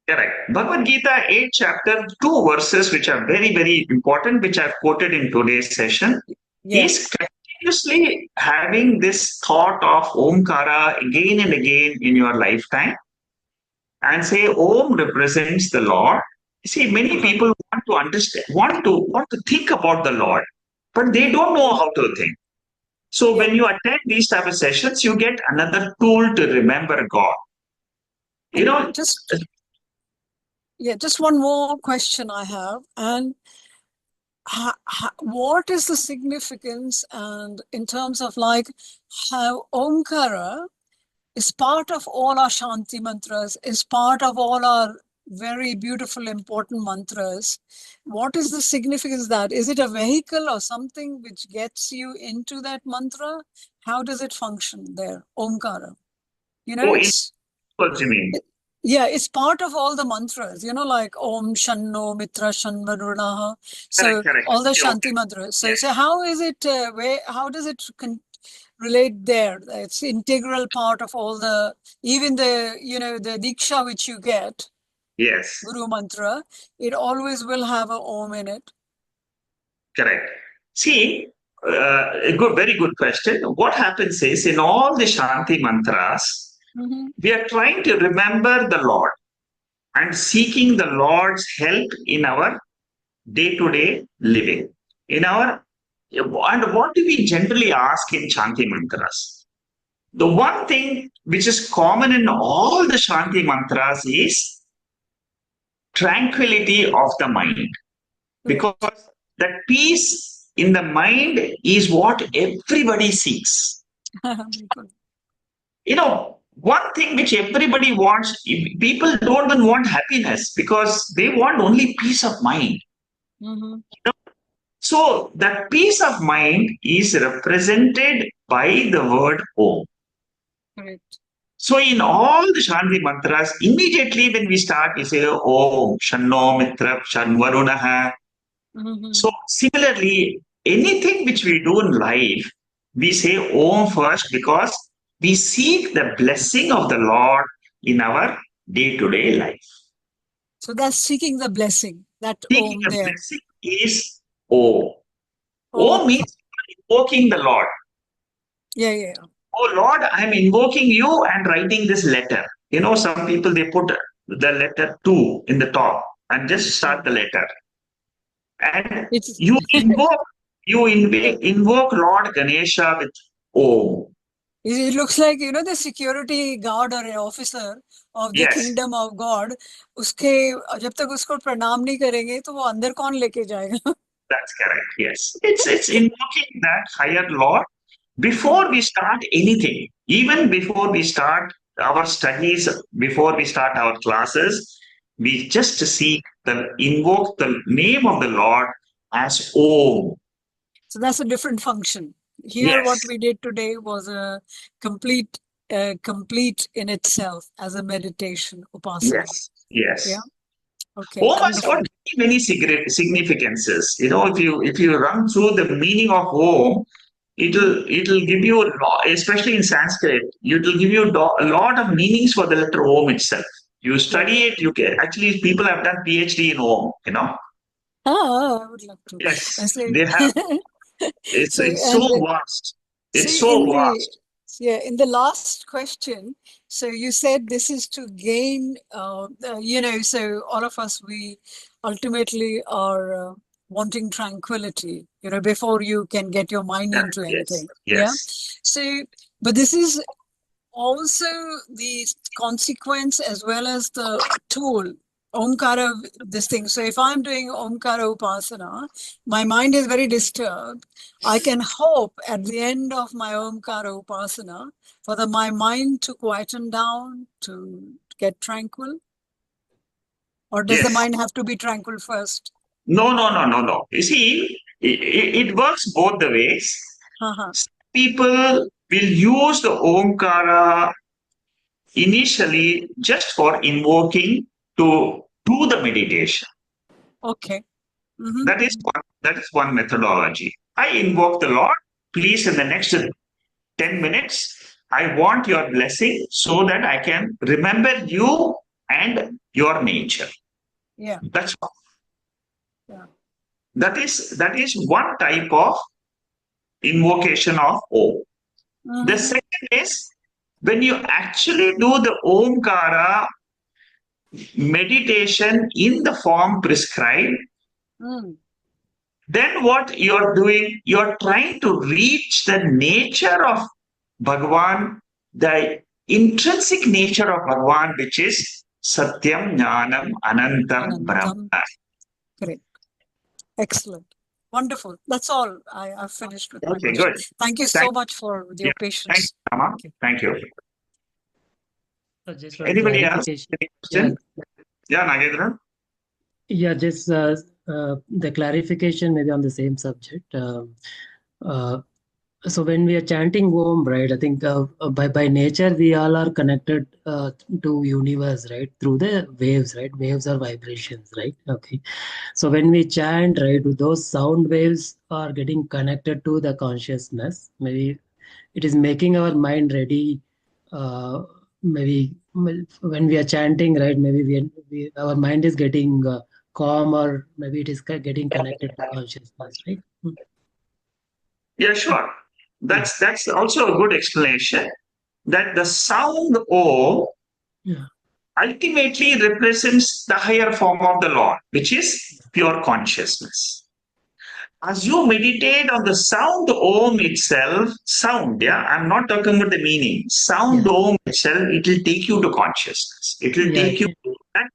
Correct. Bhagavad Gita, 8 chapter, 2 verses, which are very, very important, which I've quoted in today's session, Yeah. is continuously having this thought of Omkara again and again in your lifetime and say Om represents the Lord. See, many Uh-huh. people want to understand, want to think about the Lord, but they Mm-hmm. don't know how to think. So Yeah. when you attend these type of sessions, you get another tool to remember God. You And know, just one more question I have, and what is the significance, and in terms of like how Omkara is part of all our Shanti mantras, is part of all our very beautiful, important mantras. What is the significance of that? Is it a vehicle or something which gets you into that mantra? How does it function there, Omkara? oh, in It's what you mean? yeah, it's part of all the mantras, like Om Shanno Mitra Shanvarunaha. Correct, So correct. all the Okay, okay. Shanti mantras. So Yes. how is it? How does it relate there? It's integral part of all the, even the diksha which you get, Yes. Guru mantra. It always will have a Om in it. Correct. See, very good question. What happens is in all the Shanti mantras, Mm-hmm. we are trying to remember the Lord and seeking the Lord's help in our day-to-day living. And what do we generally ask in Shanti mantras? The one thing which is common in all the Shanti mantras is tranquility of the mind, because Correct. that peace in the mind is what everybody seeks. Good. One thing which everybody wants, people don't even want happiness because they want only peace of mind. Mm-hmm. So that peace of mind is represented by the word Om. Correct. So in all the Shanti mantras, immediately when we start, we say Om, Shanno Mitra, Shan Varunaha. So Mhm. similarly, anything which we do in life, we say Om first because we seek the blessing of the Lord in our day-to-day life. So that's seeking the blessing, that Seeking Om a there. blessing is Om. Om Okay. means invoking the Lord. Yeah, yeah, yeah. Oh Lord, I'm invoking you and writing this letter. You know, some people they put the letter two in the top and just start the letter. And It's you invoke Lord Ganesha with Om. it looks like, you know, the security guard or an officer of the Yes, kingdom of God, उसके जब तक उसको प्रणाम नहीं करेंगे तो वो अंदर कौन लेके जाएगा? that's correct. Yes. It's invoking that higher Lord Hmm. before we start anything, even before we start our studies, before we start our classes, we just invoke the name of the Lord as Om. So that's a different function. Here, what Yes, we did today was a complete, complete in itself as a meditation, upasana. yes, yes. Yeah. Okay. Om has got Wonderful. many significances. You know, if you run through the meaning of Om, it'll give you especially in Sanskrit, it'll give you a lot of meanings for the letter Om itself. You Yeah. study it, you can actually people have done PhD in Om. You know, Ah, I would love to. yes, And so, they have. It's so it's so and vast. It's see so in the vast. yeah in the last question, so you said this is to gain, you know, so all of us, we ultimately are wanting tranquility, you know, before you can get your mind Yeah, into yes, anything. Yeah. yes, So, but this is also the consequence as well as the tool. Omkara, this thing. So if I'm doing Omkara Upasana, my mind is very disturbed. I can hope at the end of my Omkara Upasana for my mind to quieten down, to get tranquil. Or does the yes. mind have to be tranquil first? No, no, no, no, no. You see, it works both the ways. Uh-huh. Some people will use the Omkara initially just for invoking to do the meditation. Okay. Mm-hmm. That is one methodology. I invoke the Lord. Please, in the next 10 minutes, I want your blessing so that I can remember you and your nature. Yeah. That's all. Yeah. That is one type of invocation of Om. The Mm-hmm. second is when you actually do the Omkara meditation in the form prescribed, Mm. then what you're doing, you're trying to reach the nature of Bhagavan, the intrinsic nature of Bhagavan, which is Satyam, Jnanam, Anantam, Anantam. Brahma. Correct. Excellent. Wonderful. That's all. I've finished with my Okay, good. questions. Thank you Thank, so much for yeah, your thank patience. you, Rama. Thank you. Thank you. Just one Anybody else? clarification. Any Yeah, question? Yeah, Nagendra? yeah, just the clarification maybe on the same subject. Uh, so when we are chanting Om, right? I think by nature we all are connected to universe, right? Through the waves, right? Waves are vibrations, right? Okay. So when we chant, right, those sound waves are getting connected to the consciousness. Maybe it is making our mind ready. Maybe when we are chanting, right? Maybe our mind is getting calm, or maybe it is getting connected to consciousness, right? Yeah, sure. Yeah, That's also a good explanation. That the sound O yeah, ultimately represents the higher form of the Lord, which is pure consciousness. As you meditate on the sound Om itself, sound, yeah, I'm not talking about the meaning. Sound yeah, Om itself, it will take you to consciousness. It will yeah, take you to that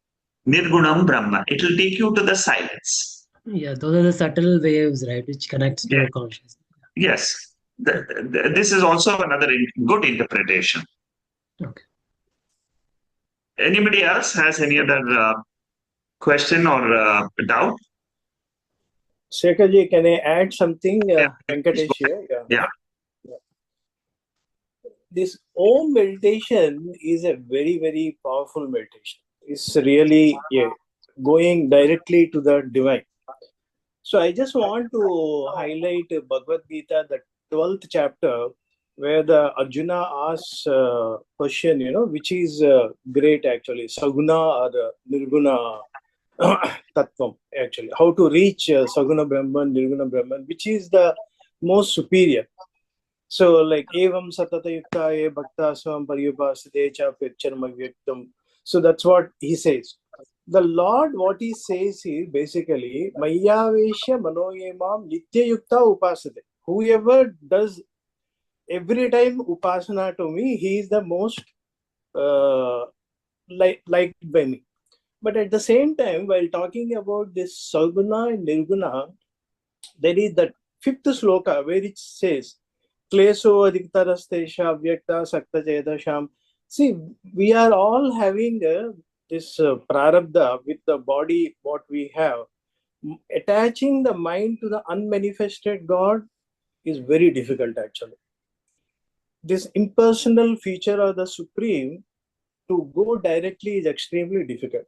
Nirgunam Brahma. It will take you to the silence. yeah. Those are the subtle waves, right, which connects to Yeah, the consciousness. yes. Yeah. This is also another good interpretation. Okay. Anybody else has any other question or doubt? Sekharji, can I add something? Yeah, Venkatesh here. Yeah. This Om meditation is a very, very powerful meditation. It's really going directly to the divine. So I just want to highlight Bhagavad Gita, the 12th chapter, where the Arjuna asks question, which is great actually, Saguna or Nirguna Tattvam actually. How to reach Saguna Brahman, Nirguna Brahman, which is the most superior. So like evam satata yukta e bhakta svam paryupasate cha pircharma vyaktam. So that's what he says. The Lord, what he says is basically Mayavesha manoyemam nitya yukta upasate. Whoever does every time upasana to me, he is the most liked by me. But at the same time, while talking about this Saguna and Nirguna, there is that fifth sloka where it says Klesho adiktarastesha vyakta sakta chedasham. See, we are all having this prarabdha with the body, what we have. Attaching the mind to the unmanifested God is very difficult actually. This impersonal feature of the Supreme, to go directly is extremely difficult.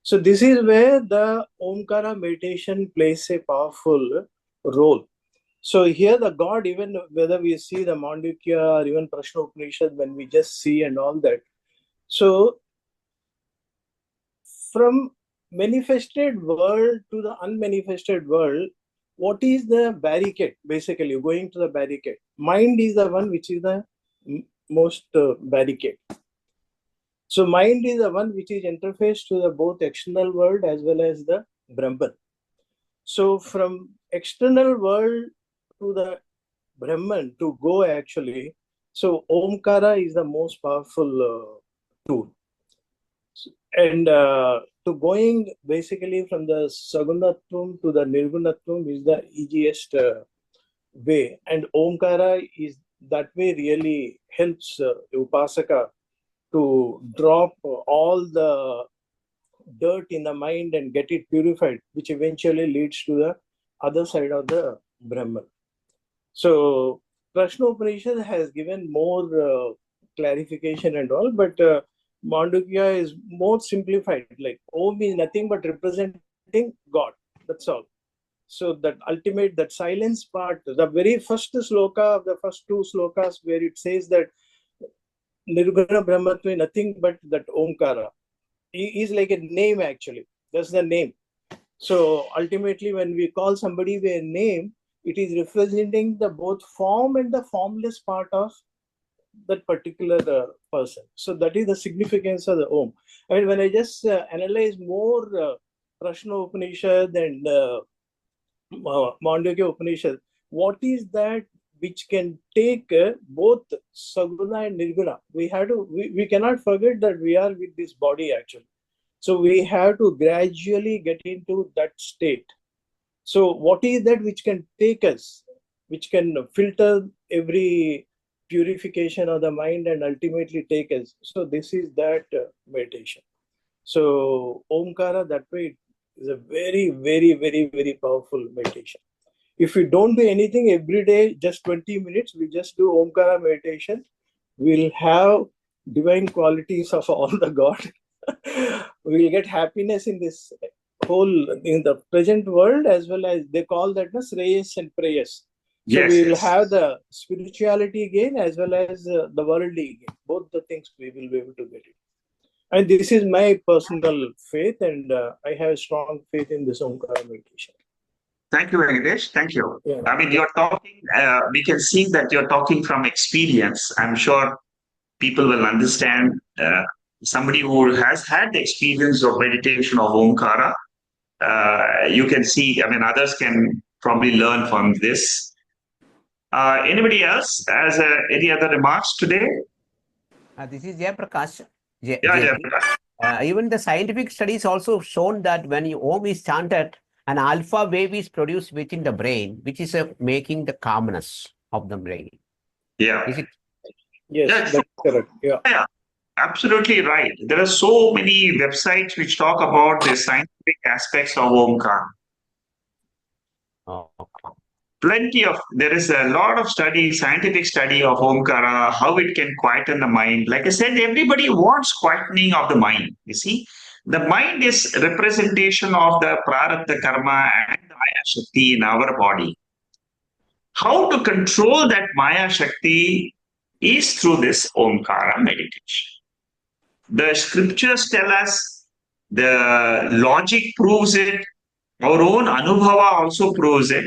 So this is where the Omkara meditation plays a powerful role. So here the God, even whether we see the Mandukya or even Prasno Upanishad, when we just see and all that. So from manifested world to the unmanifested world, what is the barricade? Basically, going to the barricade. Mind is the one which is the most barricade. So mind is the one which is interfaced to the both external world as well as the Brahman. So from external world to the Brahman to go actually, so Omkara is the most powerful tool. And to going basically from the Sagunatvam to the Nirgunatvam is the easiest way. And Omkara is that way really helps Upasaka to drop all the dirt in the mind and get it purified, which eventually leads to the other side of the Brahman. So Prasno Upanishad has given more clarification and all, but Mandukya is more simplified. Like Om is nothing but representing God. That's all. So that ultimate, that silence part, the very first sloka, the first two slokas where it says that Nirguna Brahmatva is nothing but that Omkara. He is like a name actually. That's the name. So ultimately when we call somebody with a name, it is representing the both form and the formless part of that particular person. So that is the significance of the Om. I mean, when I just analyze more Prashna Upanishad and Mandukya Upanishad, what is that which can take both Saguna and Nirguna? We cannot forget that we are with this body actually. So we have to gradually get into that state. So what is that which can take us, which can filter every purification of the mind and ultimately take us? So this is that meditation. So Omkara, that way, is a very, very, very, very powerful meditation. If we don't do anything every day, just 20 minutes, we just do Omkara meditation, we'll have divine qualities of all the God. We'll get happiness in this whole, in the present world, as well as they call that the Shreyas and Prayas. So Yes, we will yes. have the spirituality again as well as the worldly again. Both the things we will be able to get it. And this is my personal faith, and I have strong faith in this Omkara meditation. Thank you, Venkatesh. Thank you. Yeah. I mean, you're talking, we can see that you're talking from experience. I'm sure people will understand. Somebody who has had the experience of meditation of Omkara, you can see, I mean, others can probably learn from this. Anybody else has any other remarks today? This is Jayaprakash, Yeah, JP. yeah. Even the scientific studies also shown that when Om is chanted, an alpha wave is produced within the brain, which is making the calmness of the brain. Yeah. Is it? Yes, Yeah, that's correct. Yeah. Yeah, absolutely right. There are so many websites which talk about the scientific aspects of Omkar. Oh, okay. There is a lot of study, scientific study of Omkara, how it can quieten the mind. Like I said, everybody wants quietening of the mind. You see, the mind is representation of the prarabdha karma and the Maya Shakti in our body. How to control that Maya Shakti is through this Omkara meditation. The scriptures tell us, the logic proves it, our own Anubhava also proves it.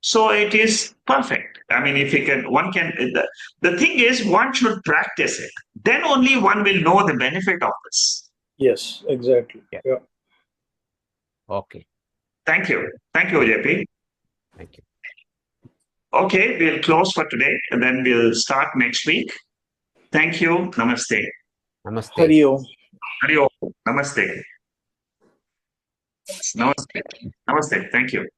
So it is perfect. I mean, if you can, one can, the thing is, one should practice it. Then only one will know the benefit of this. Yes, exactly. Yeah. Yeah. Okay. Thank you. Thank you, JP. Thank you. Okay, we'll close for today and then we'll start next week. Thank you. Namaste. Namaste. Hari Om. Hari Om. Namaste. Namaste. Namaste. Thank you.